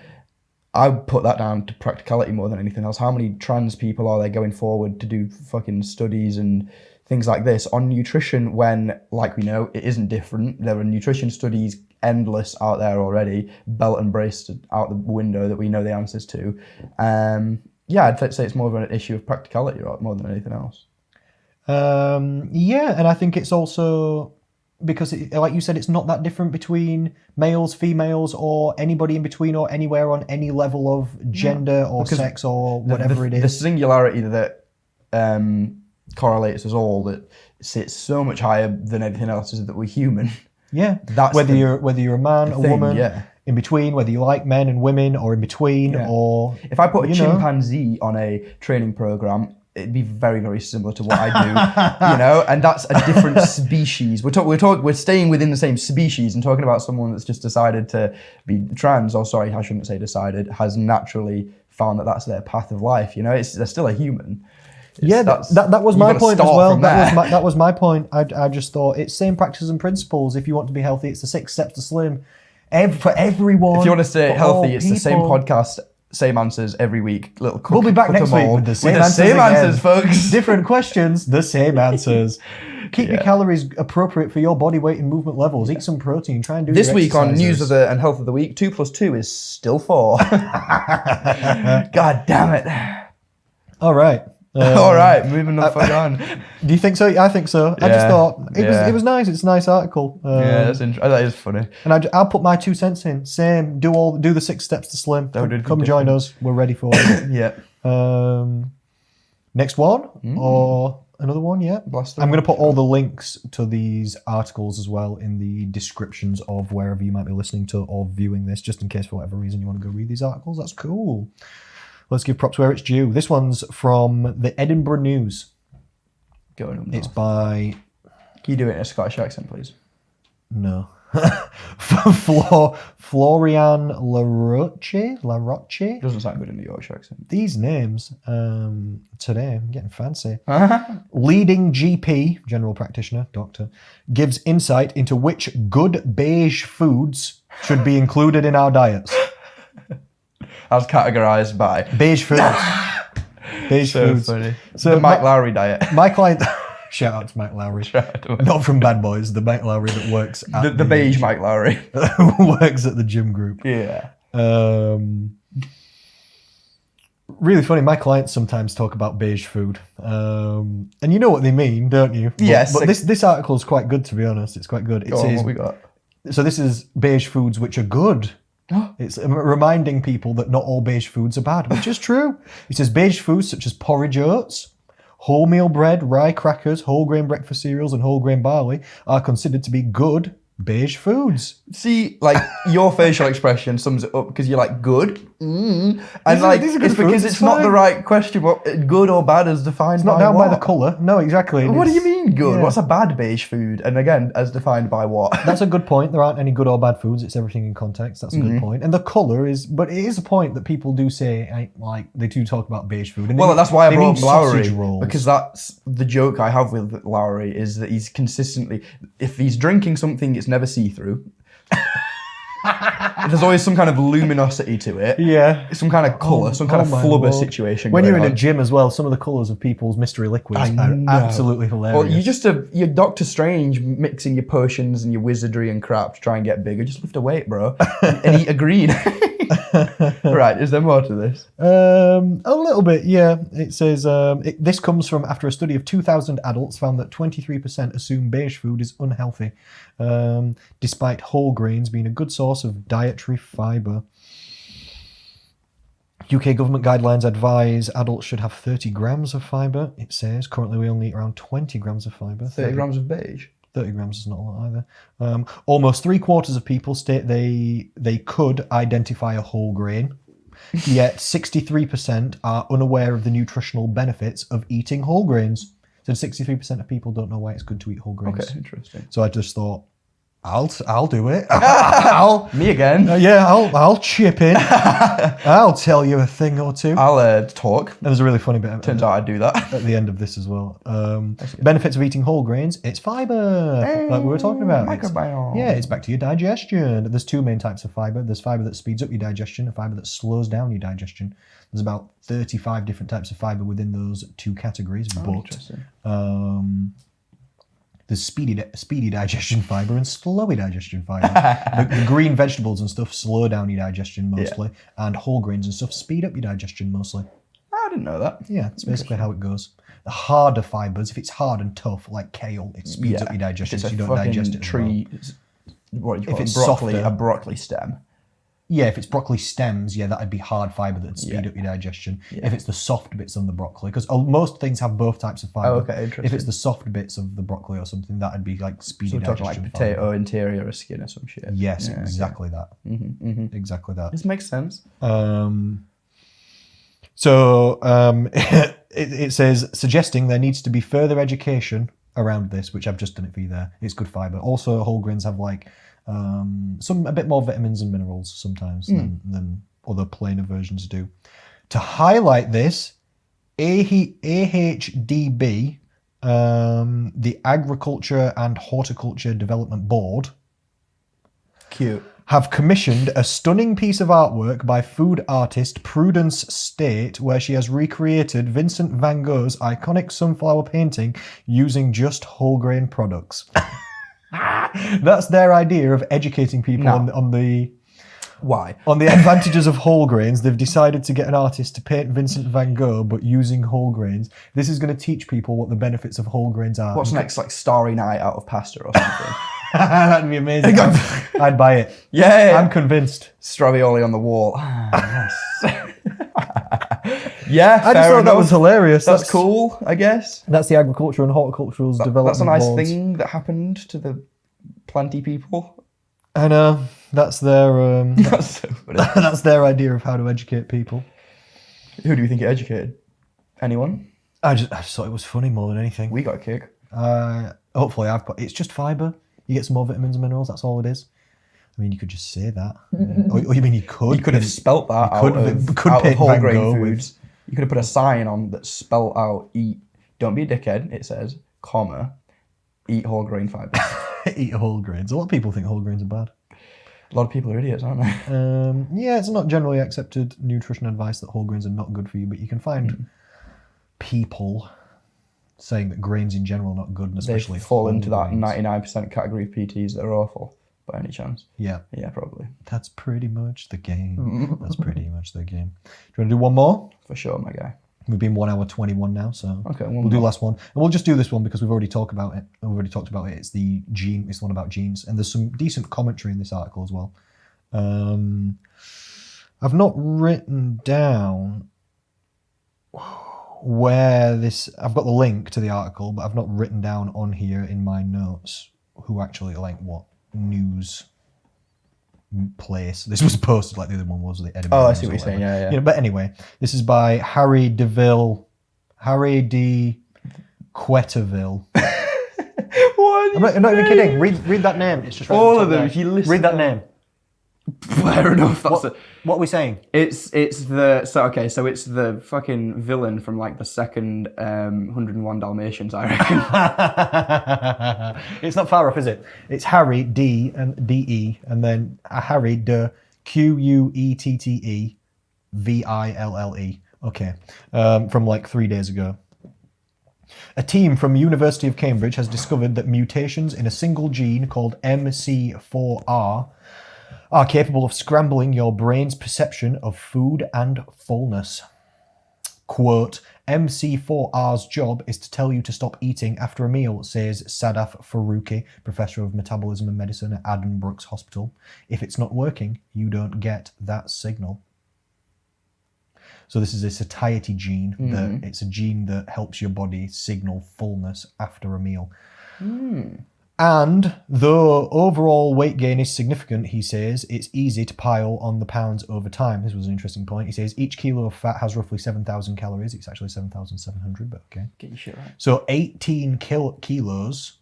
I put that down to practicality more than anything else. How many trans people are there going forward to do fucking studies and things like this on nutrition when, like we know, it isn't different. There are nutrition studies endless out there already, belt and brace out the window that we know the answers to. I'd say it's more of an issue of practicality more than anything else.
And I think it's also because, like you said, it's not that different between males, females, or anybody in between or anywhere on any level of gender or sex or whatever it is.
The singularity that correlates us all, that sits so much higher than everything else, is that we're human.
Yeah, that's whether you're a man, a woman, in between, whether you like men and women or in between, or
if I put a chimpanzee on a training program, it'd be very, very similar to what I do, and that's a different species. We're staying within the same species and talking about someone that's just decided to be trans, or sorry, I shouldn't say decided, has naturally found that that's their path of life. They're still a human.
That was my point as well. That was my point. I just thought it's same practices and principles. If you want to be healthy, it's the 6 steps to slim. For everyone.
If you want to stay healthy, it's the same podcast, same answers every week.
We'll be back next week with the same answers, folks. Different questions, the same answers. Keep your calories appropriate for your body weight and movement levels. Eat some protein. Try and do
this
your
week
exercises.
On News of the and Health of the Week. 2 + 2 is still 4. God damn it!
All right.
All right, moving the fuck on.
Do you think so? I think so. I just thought it was nice. It's a nice article.
That's interesting. That is funny.
And I'll put my 2 cents in. Same. Do the 6 steps to slim. Come join us. We're ready for it.
Yeah.
Next one or another one? Yeah. I'm going to put all the links to these articles as well in the descriptions of wherever you might be listening to or viewing this, just in case for whatever reason you want to go read these articles. That's cool. Let's give props where it's due. This one's from the Edinburgh News. It's by...
Can you do it in a Scottish accent, please?
No. Florian Laroche?
Doesn't sound good in the Yorkshire accent.
These names, today, I'm getting fancy. Leading GP, general practitioner, doctor, gives insight into which good beige foods should be included in our diets.
As categorised by
beige foods. Beige foods.
Funny. So the Mike Lowry diet.
My client, shout out to Mike Lowry, not from Bad Boys, the Mike Lowry that works at
the beige Mike Lowry,
who works at the gym group.
Yeah.
Really funny. My clients sometimes talk about beige food, and you know what they mean, don't you?
Yes.
But this article is quite good, to be honest. It's quite good.
Go on, what we got?
So this is beige foods which are good. It's reminding people that not all beige foods are bad, which is true. It says beige foods such as porridge oats, wholemeal bread, rye crackers, whole grain breakfast cereals, and whole grain barley are considered to be good beige foods.
See, like, your facial expression sums it up because you're like, good? And it's because it's not the right question. What good or bad is defined by what?
It's not down by the colour. No, exactly.
What do you mean good? Yeah. What's a bad beige food? And again, as defined by what?
That's a good point. There aren't any good or bad foods. It's everything in context. That's a good point. And the colour is, but it is a point that people do say, like, they do talk about beige food. And
that's why I brought up Lowry. Because that's the joke I have with Lowry, is that he's consistently, if he's drinking something, it's never see-through. There's always some kind of luminosity to it.
Yeah.
Some kind of colour, some kind of flubber situation.
When you're in a gym as well, some of the colours of people's mystery liquids are absolutely hilarious.
Well, you're Doctor Strange mixing your potions and your wizardry and crap to try and get bigger. Just lift a weight, bro, and eat a green. Right, is there more to this?
A little bit, yeah. It says, this comes from after a study of 2,000 adults found that 23% assume beige food is unhealthy, despite whole grains being a good source of dietary fibre. UK government guidelines advise adults should have 30 grams of fibre, it says. Currently we only eat around 20 grams of fibre.
30 grams of beige?
30 grams is not a lot either. Almost 3/4 of people state they could identify a whole grain, yet 63% are unaware of the nutritional benefits of eating whole grains. So 63% of people don't know why it's good to eat whole grains.
Okay, interesting.
So I just thought I'll do it.
Me again.
I'll chip in. I'll tell you a thing or two.
I'll talk.
And there's a really funny bit.
Turns out I do that
at the end of this as well. Benefits of eating whole grains: it's fiber, like we were talking about.
Microbiome.
It's back to your digestion. There's two main types of fiber. There's fiber that speeds up your digestion, and fiber that slows down your digestion. There's about 35 different types of fiber within those two categories.
Interesting.
There's speedy digestion fiber and slowy digestion fiber. the green vegetables and stuff slow down your digestion mostly, and whole grains and stuff speed up your digestion mostly.
I didn't know that.
Yeah, that's basically how it goes. The harder fibers, if it's hard and tough like kale, it speeds up your digestion, so you don't digest it.
Tree, what do you call
it?
Broccoli, a broccoli stem.
Yeah, if it's broccoli stems, that'd be hard fiber that'd speed up your digestion. If it's the soft bits on the broccoli, because most things have both types of fiber.
Oh, okay, interesting.
If it's the soft bits of the broccoli or something, that'd be like speedy digestion.
So we're talking like potato interior or skin or some shit.
Yes, exactly that. Exactly that.
This makes sense.
It says, suggesting there needs to be further education around this, which I've just done it for you there. It's good fiber. Also, whole grains have like a bit more vitamins and minerals sometimes than other plainer versions do. To highlight this, AHDB, the Agriculture and Horticulture Development Board,
cute,
have commissioned a stunning piece of artwork by food artist Prudence State, where she has recreated Vincent van Gogh's iconic sunflower painting using just whole grain products. That's their idea of educating people on the advantages of whole grains. They've decided to get an artist to paint Vincent van Gogh, but using whole grains. This is going to teach people what the benefits of whole grains are.
What's next, like Starry Night out of pasta or something?
That'd be amazing. I'd buy it.
Yeah.
I'm convinced.
Stravioli on the wall. Yes.
I just thought that was hilarious.
That's cool, I guess.
That's the Agriculture and Horticultural Development
That's a nice
Boards.
thing that happened to the planty people.
I know. That's their
That's so funny.
that's their idea of how to educate people.
Who do you think it educated? Anyone?
I just thought it was funny more than anything.
We got a kick.
Hopefully it's just fibre. You get some more vitamins and minerals, that's all it is. I mean, you could just say that. Or you mean you could?
You could have spelt that out of whole grain foods. You could have put a sign on that spelt out eat. Don't be a dickhead. It says, comma, eat whole grain fibers.
Eat whole grains. A lot of people think whole grains are bad.
A lot of people are idiots, aren't they?
It's not generally accepted nutrition advice that whole grains are not good for you, but you can find people saying that grains in general are not good, and especially
they fall into that
grains.
99% category of PTs that are awful, by any chance.
Yeah,
probably.
That's pretty much the game. That's pretty much the game. Do you want to do one more?
For sure, my guy.
We've been 1 hour 21 now, so
we'll
do last one, and we'll just do this one because we've already talked about it. It's the gene. It's the one about genes, and there's some decent commentary in this article as well. I've not written down where this. I've got the link to the article, but I've not written down on here in my notes who actually what news place this was posted, like the other one was, the Edinburgh.
Oh, I see what you're saying. Yeah.
But anyway, this is by Harry D. Quetterville.
What?
I'm not even kidding. Read that name. It's just
all of them. If you listen,
read that name.
Fair enough.
What are we saying?
It's the fucking villain from like the second 101 Dalmatians, I reckon.
It's not far off, is it? It's Harry D and D-E, and then Harry de Quetteville. Okay, from like 3 days ago. A team from University of Cambridge has discovered that mutations in a single gene called MC4R are capable of scrambling your brain's perception of food and fullness. Quote, MC4R's job is to tell you to stop eating after a meal, says Sadaf Faruqi, Professor of Metabolism and Medicine at Addenbrooke's Hospital. If it's not working, you don't get that signal. So this is a satiety gene. It's a gene that helps your body signal fullness after a meal. And though overall weight gain is significant, he says, it's easy to pile on the pounds over time. This was an interesting point. He says each kilo of fat has roughly 7,000 calories. It's actually 7,700, but okay.
Get your shit right.
So 18 kilograms,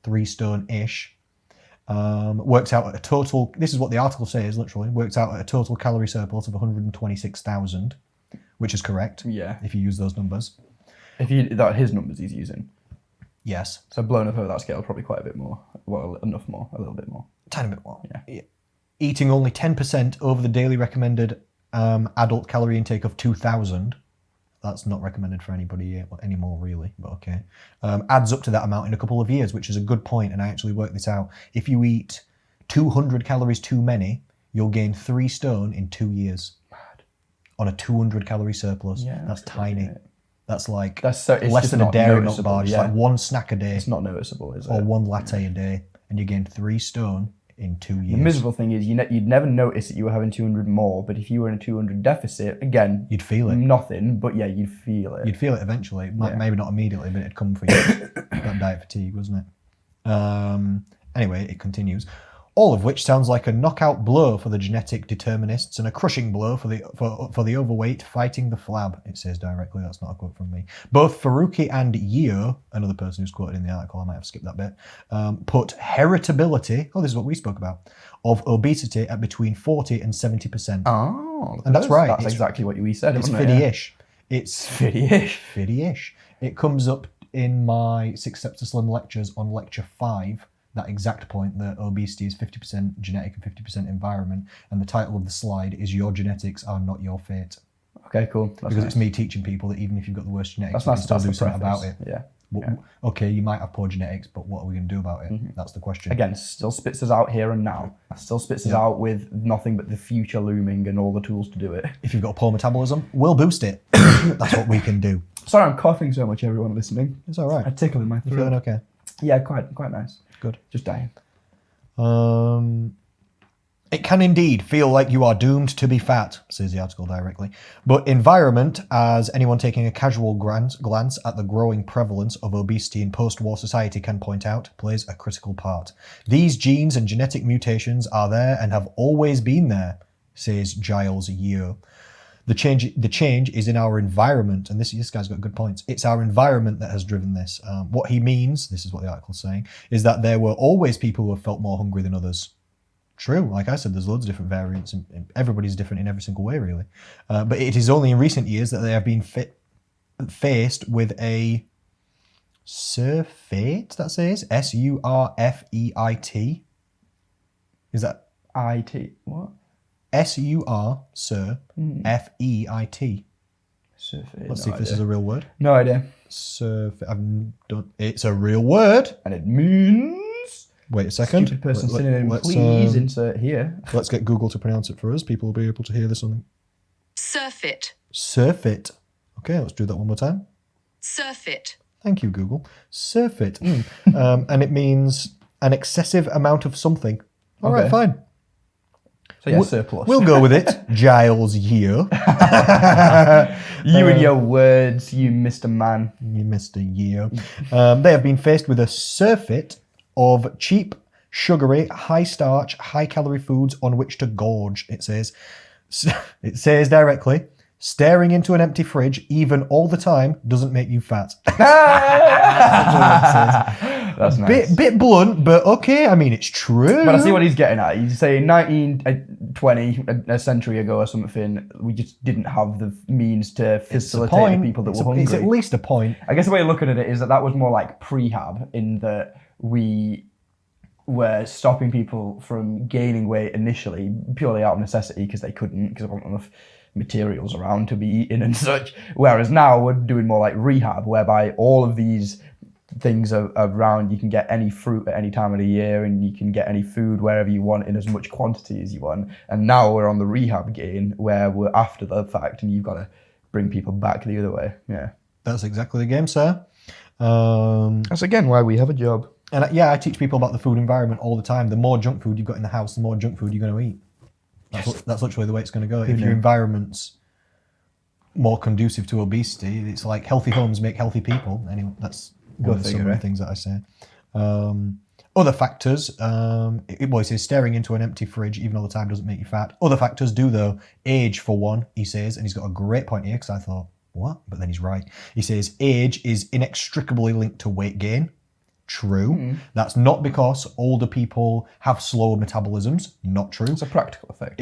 3 stone-ish, Works out at a total, this is what the article says, literally, works out at a total calorie surplus of 126,000, which is correct.
Yeah.
If you use those numbers.
That his numbers he's using.
Yes.
So blown up over that scale, probably quite a bit more. Well, enough more, a little bit more.
Tiny bit more.
Yeah.
Eating only 10% over the daily recommended adult calorie intake of 2,000. That's not recommended for anybody anymore, really, but okay. Adds up to that amount in a couple of years, which is a good point, and I actually worked this out. If you eat 200 calories too many, you'll gain 3 stone in 2 years.
Mad.
On a 200 calorie surplus.
Yeah,
that's tiny.
Yeah.
That's like
it's
less than a dairy nut bar, just like one snack a day.
It's not noticeable, is it?
Or one latte a day, and you gain 3 stone in 2 years.
The miserable thing is you'd never notice that you were having 200 more, but if you were in a 200 deficit, again,
you'd feel it.
Nothing, but yeah, you'd feel it.
You'd feel it eventually. Maybe not immediately, but it'd come for you. That diet fatigue, wasn't it? Anyway, it continues. All of which sounds like a knockout blow for the genetic determinists and a crushing blow for the overweight fighting the flab, it says directly. That's not a quote from me. Both Faruqi and Yeo, another person who's quoted in the article, I might have skipped that bit, put heritability, this is what we spoke about, of obesity at between 40 and 70%.
Oh,
and that's right.
That's exactly what we said.
It's fiddy-ish.
It's fiddy-ish.
Fiddy-ish. It comes up in my 6 Steps to Slim lectures on lecture 5. That exact point that obesity is 50% genetic and 50% environment, and the title of the slide is "Your genetics are not your fate."
Okay, cool.
That's because nice. It's me teaching people that even if you've got the worst genetics,
that's
you can still do something
preface.
about it.
Yeah.
Okay, you might have poor genetics, but what are we going to do about it? Mm-hmm. That's the question.
Again, still spits us out here and now. Still spits us out with nothing but the future looming and all the tools to do it.
If you've got a poor metabolism, we'll boost it. That's what we can do.
Sorry, I'm coughing so much, everyone listening.
It's all right.
I tickle in my throat.
You feeling okay?
Yeah, quite nice.
Good.
Just dying.
It can indeed feel like you are doomed to be fat, says the article directly. But environment, as anyone taking a casual glance at the growing prevalence of obesity in post-war society can point out, plays a critical part. These genes and genetic mutations are there and have always been there, says Giles Yeo. The change is in our environment, and this guy's got good points. It's our environment that has driven this. What he means, this is what the article's saying, is that there were always people who have felt more hungry than others. True, like I said, there's loads of different variants, and everybody's different in every single way, really. But it is only in recent years that they have been faced with a surfeit, that says, S-U-R-F-E-I-T. Is that?
I-T, what?
S-U-R, sir, F-E-I-T.
Surfeit.
Let's see if this is a real word.
No idea.
It's a real word.
And it means...
Wait a second.
Stupid person synonym, please insert here.
Let's get Google to pronounce it for us. People will be able to hear this on...
Surfeit.
Surfeit. Okay, let's do that one more time.
Surfeit.
Thank you, Google. Surfeit. And it means an excessive amount of something. All right, fine.
So yeah, surplus.
We'll go with it. Giles Yeo.
You and your words, you Mr. Man.
You Mr. Yeo. They have been faced with a surfeit of cheap, sugary, high-starch, high-calorie foods on which to gorge, it says. It says directly, staring into an empty fridge, even all the time, doesn't make you fat.
That's nice.
Bit blunt, but okay. I mean, it's true.
But I see what he's getting at. He's saying 1920, a century ago or something, we just didn't have the means to facilitate the people that were hungry.
It's at least a point.
I guess the way of looking at it is that was more like prehab, in that we were stopping people from gaining weight initially, purely out of necessity, because they couldn't, because there wasn't enough materials around to be eaten and such. Whereas now we're doing more like rehab, whereby all of these things are around. You can get any fruit at any time of the year, and you can get any food wherever you want in as much quantity as you want. And now we're on the rehab gain, where we're after the fact, and you've got to bring people back the other way. Yeah,
that's exactly the game, sir.
That's again why we have a job.
And I teach people about the food environment all the time. The more junk food you've got in the house, the more junk food you're going to eat. That's literally the way it's going to go. If your environment's more conducive to obesity, it's like healthy homes make healthy people. Anyway, that's one of some of the things that I say. Other factors, it says staring into an empty fridge even all the time doesn't make you fat. Other factors do though. Age for one, he says, and he's got a great point here because I thought, what? But then he's right. He says age is inextricably linked to weight gain. True. That's not because older people have slower metabolisms. Not true.
It's a practical effect.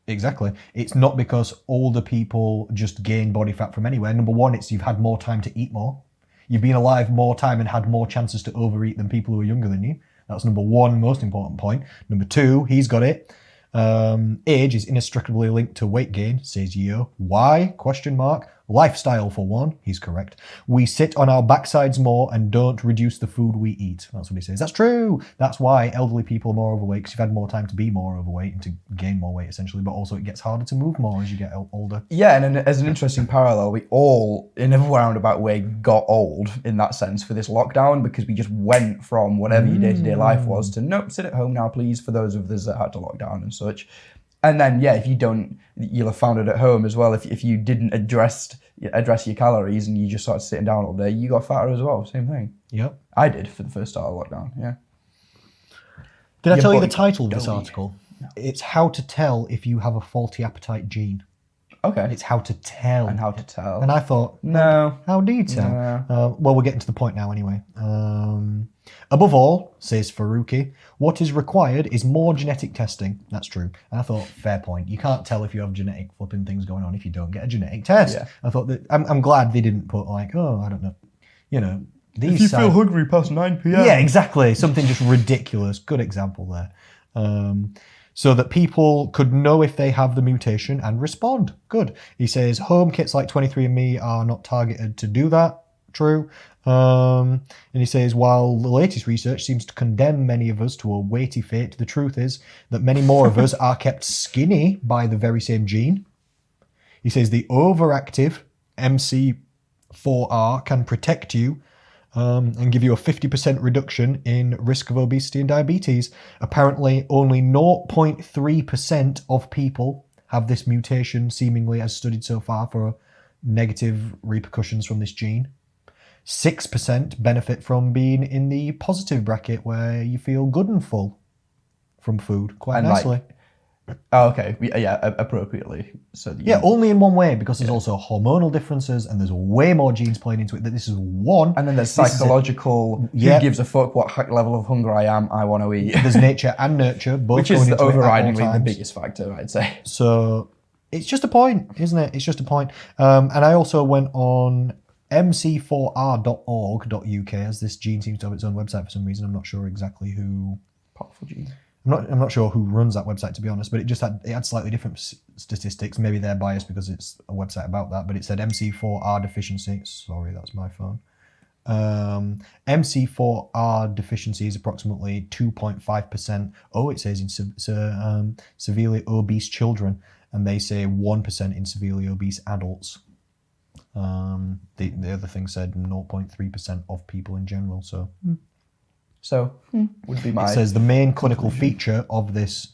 Exactly. It's not because older people just gain body fat from anywhere. Number one, it's you've had more time to eat more. You've been alive more time and had more chances to overeat than people who are younger than you. That's number one, most important point. Number two, he's got it. Age is inextricably linked to weight gain, says Yo. Why? Question mark. Lifestyle for one. He's correct. We sit on our backsides more and don't reduce the food we eat. That's what he says. That's true. That's why elderly people are more overweight, because you've had more time to be more overweight and to gain more weight, essentially. But also it gets harder to move more as you get older.
Yeah, and as an interesting parallel, we all, in a roundabout way, got old in that sense for this lockdown, because we just went from whatever your day-to-day life was to, nope, sit at home now, please, for those of us that had to lock down and such. And then, yeah, if you don't, you'll have found it at home as well. If you didn't address your calories and you just started sitting down all day, you got fatter as well. Same thing.
Yep.
I did for the first start of lockdown, yeah.
Did I tell you the title of this article? No. It's How to Tell If You Have a Faulty Appetite Gene.
Okay.
It's how to tell.
And how to tell.
And I thought,
no.
How do you tell?
No.
Well, we're getting to the point now anyway. Above all, says Faruqi, what is required is more genetic testing. That's true. And I thought, fair point. You can't tell if you have genetic flipping things going on if you don't get a genetic test.
Yeah.
I thought that I'm glad they didn't put like, oh, I don't know, these.
If you feel hungry past 9 p.m.
Yeah, exactly. Something just ridiculous. Good example there. So that people could know if they have the mutation and respond. Good. He says home kits like 23andMe are not targeted to do that. True. And he says, while the latest research seems to condemn many of us to a weighty fate, the truth is that many more of us are kept skinny by the very same gene. He says the overactive MC4R can protect you and give you a 50% reduction in risk of obesity and diabetes. Apparently, only 0.3% of people have this mutation, seemingly as studied so far, for negative repercussions from this gene. 6% benefit from being in the positive bracket, where you feel good and full from food quite nicely.
Okay, yeah, appropriately. So
yeah, only in one way, because there's also hormonal differences and there's way more genes playing into it. That this is one,
and then there's psychological. Who gives a fuck what level of hunger I am? I want to eat.
There's nature and nurture, both
which is overridingly the biggest factor, I'd say.
So it's just a point, isn't it? It's just a point. And I also went on mc4r.org.uk, as this gene seems to have its own website for some reason. I'm not sure exactly who.
Powerful gene.
I'm not sure who runs that website, to be honest, but it had slightly different statistics. Maybe they're biased because it's a website about that, but it said MC4R deficiency. Sorry, that's my phone. MC4R deficiency is approximately 2.5%. Oh, it says in severely obese children, and they say 1% in severely obese adults. The other thing said 0.3% of people in general. So
would be my.
It says the main clinical feature of this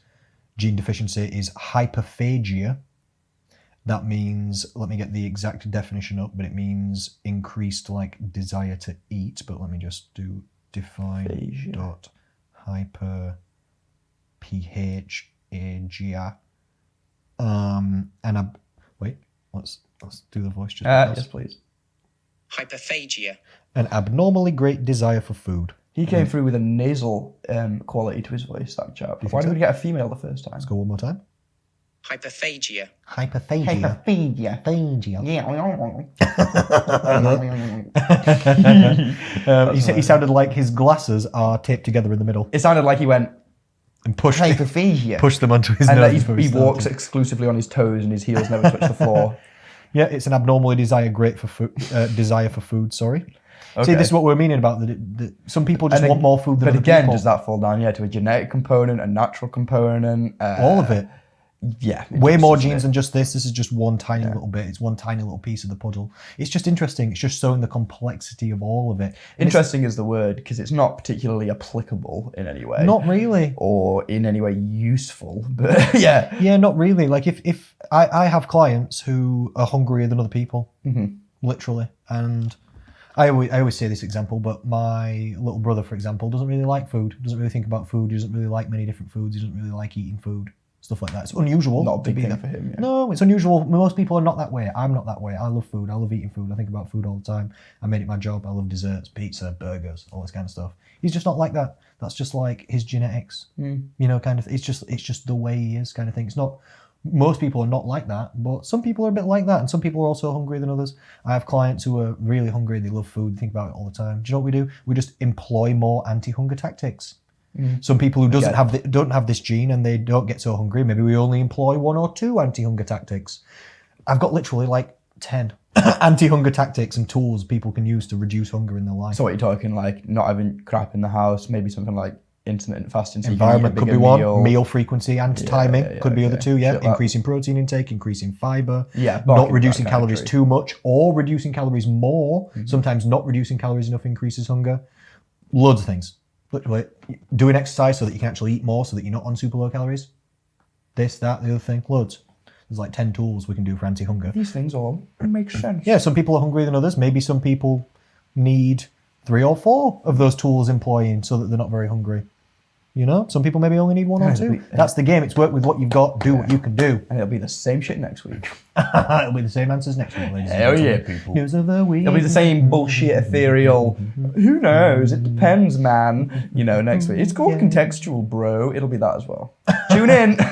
gene deficiency is hyperphagia. That means, let me get the exact definition up, but it means increased desire to eat. But let me just do define dot hyper phagia. Wait, let's do the voice just because.
Yes, please.
Hyperphagia.
An abnormally great desire for food.
He came through with a nasal quality to his voice, that chap. Why did we get a female the first time?
Let's go one more time.
Hyperphagia.
Hyperphagia. He sounded like his glasses are taped together in the middle.
It sounded like he went
and pushed them onto his
nose.
And
he walks exclusively on his toes and his heels never touch the floor.
Yeah, it's an abnormally desire for food. Sorry. Okay. See, this is what we're meaning about that. Some people just want more food than other people. But again,
does that fall down to a genetic component, a natural component?
All of it.
Yeah.
Way more genes than just this. This is just one tiny little bit. It's one tiny little piece of the puzzle. It's just interesting. It's just showing the complexity of all of it. And
interesting is the word, because it's not particularly applicable in any way.
Not really.
Or in any way useful. But yeah.
Yeah, not really. Like if I have clients who are hungrier than other people, literally. And I always say this example, but my little brother, for example, doesn't really like food, doesn't really think about food, he doesn't really like many different foods, he doesn't really like eating food. stuff like that. It's unusual.
Not a big
to be
thing
that.
for him. Yeah.
No, it's unusual. Most people are not that way. I'm not that way. I love food. I love eating food. I think about food all the time. I made it my job. I love desserts, pizza, burgers, all this kind of stuff. He's just not like that. That's just like his genetics. You know, kind of. It's just the way he is, kind of thing. It's not. Most people are not like that, but some people are a bit like that, and some people are also hungrier than others. I have clients who are really hungry. They love food. Think about it all the time. Do you know what we do? We just employ more anti-hunger tactics. Some people who don't have this gene and they don't get so hungry, maybe we only employ 1 or 2 anti-hunger tactics. I've got literally like 10 anti-hunger tactics and tools people can use to reduce hunger in their life.
So what you're talking, like not having crap in the house, maybe something like intermittent fasting. So
Environment could be
meal.
one. Meal frequency and timing could be other 2. Yeah,
Shit,
increasing protein intake, increasing fiber.
Yeah,
not reducing calories too much or reducing calories more. Sometimes not reducing calories enough increases hunger. Loads of things. Literally, doing exercise so that you can actually eat more, so that you're not on super low calories. This, that, the other thing. Loads. There's like 10 tools we can do for anti-hunger.
These things all make sense.
Yeah, some people are hungrier than others. Maybe some people need 3 or 4 of those tools employing so that they're not very hungry. You know, some people maybe only need 1 or 2. That's the game. It's work with what you've got, do what you can do.
And it'll be the same shit next week.
It'll be the same answers next week, ladies.
Hell yeah, people.
News of the week.
It'll be the same bullshit, ethereal, who knows, it depends, man, you know, next week. It's called contextual, bro. It'll be that as well. Tune in.
Do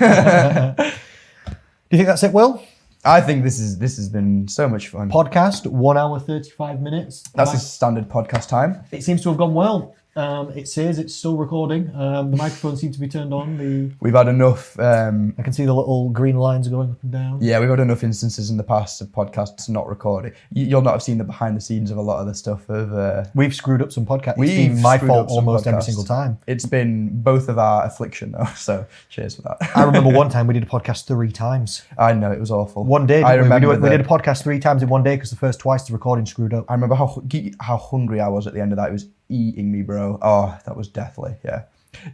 you think that's it, Will?
I think this has been so much fun.
Podcast, 1 hour, 35 minutes.
That's the standard podcast time.
It seems to have gone well. It says it's still recording. The microphone seems to be turned on.
We've had enough.
I can see the little green lines going up and down.
Yeah, we've had enough instances in the past of podcasts not recording. You'll not have seen the behind the scenes of a lot of the stuff. We've
screwed up some podcasts. It's been my fault almost every single time.
It's been both of our affliction though, so cheers for that.
I remember one time we did a podcast 3 times.
I know, it was awful.
One day,
I remember
we did a podcast 3 times in one day because the first twice the recording screwed up.
I remember how hungry I was at the end of that. It was eating me, bro. Oh, that was deathly. Yeah.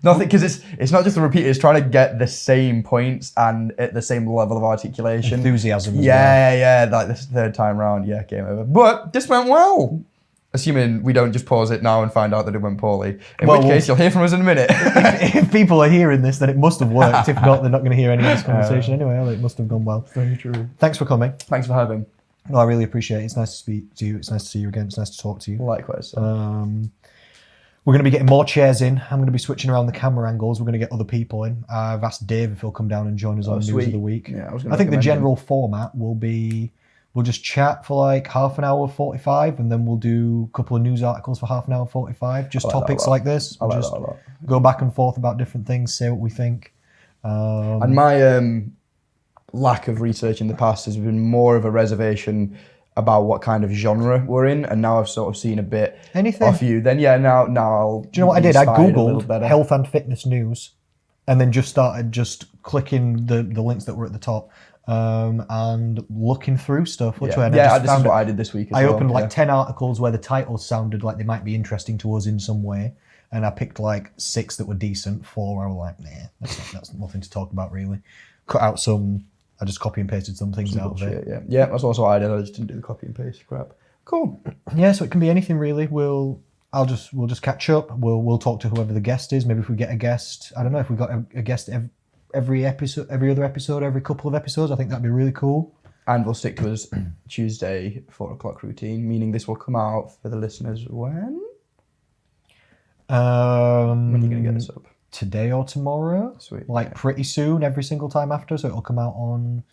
Nothing, because it's not just a repeat, it's trying to get the same points and at the same level of articulation.
Enthusiasm.
Yeah, like this 3rd time round, game over. But this went well. Assuming we don't just pause it now and find out that it went poorly. In which case, you'll hear from us in a minute.
If people are hearing this, then it must have worked. If not, they're not going to hear any of this conversation anyway, are they? It must have gone well.
Very true.
Thanks for coming.
Thanks for having.
No, I really appreciate it. It's nice to speak to you. It's nice to see you again. It's nice to talk to you.
Likewise.
We're going to be getting more chairs in. I'm going to be switching around the camera angles. We're going to get other people in. I've asked Dave if he'll come down and join us on News of the Week.
Yeah,
I think the general format will be, we'll just chat for like half an hour 45, and then we'll do a couple of news articles for half an hour 45. Just topics like this.
I like
just
that a lot.
Go back and forth about different things, say what we think.
And my lack of research in the past has been more of a reservation about what kind of genre we're in, and now I've sort of seen a bit off you. Then now I'll.
Do you know what I did? I googled health and fitness news, and then just started clicking the links that were at the top, and looking through stuff.
This is what I did this week.
I opened 10 articles where the titles sounded like they might be interesting to us in some way, and I picked 6 that were decent. 4 I was like, nah, that's nothing to talk about really. Cut out some. I just copy and pasted some things out of it.
Yeah, that's also what I did. I just didn't do the copy and paste crap. Cool.
Yeah, so it can be anything really. We'll just catch up. We'll talk to whoever the guest is. Maybe if we get a guest, I don't know if we got a guest every episode, every other episode, every couple of episodes. I think that'd be really cool.
And we'll stick to us Tuesday 4:00 routine, meaning this will come out for the listeners when. When are you gonna get this up?
Today or tomorrow.
Sweet.
Pretty soon, every single time after. So it'll come out on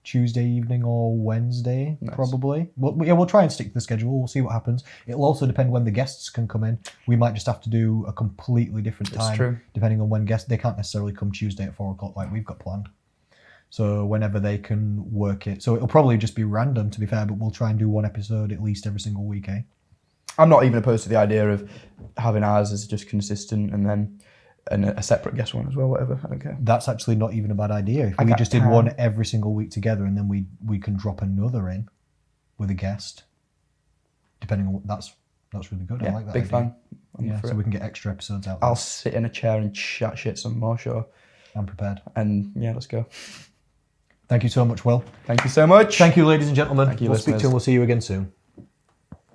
Tuesday evening or Wednesday, probably. We'll try and stick to the schedule. We'll see what happens. It'll also depend when the guests can come in. We might just have to do a completely different time, depending on when guests. They can't necessarily come Tuesday at 4:00 like we've got planned. So whenever they can work it. So it'll probably just be random, to be fair, but we'll try and do 1 episode at least every single week, eh?
I'm not even opposed to the idea of having ours as just consistent and then a separate guest one as well, whatever. I don't care.
That's actually not even a bad idea. If we just did one every single week together, and then we can drop another in with a guest, depending on that's really good. I like that.
Big fan.
So we can get extra episodes out.
I'll sit in a chair and chat shit some more, sure.
I'm prepared.
And let's go.
Thank you so much, Will.
Thank you so much.
Thank you, ladies and gentlemen.
Thank you,
we'll
listeners.
speak to you and we'll see you again soon.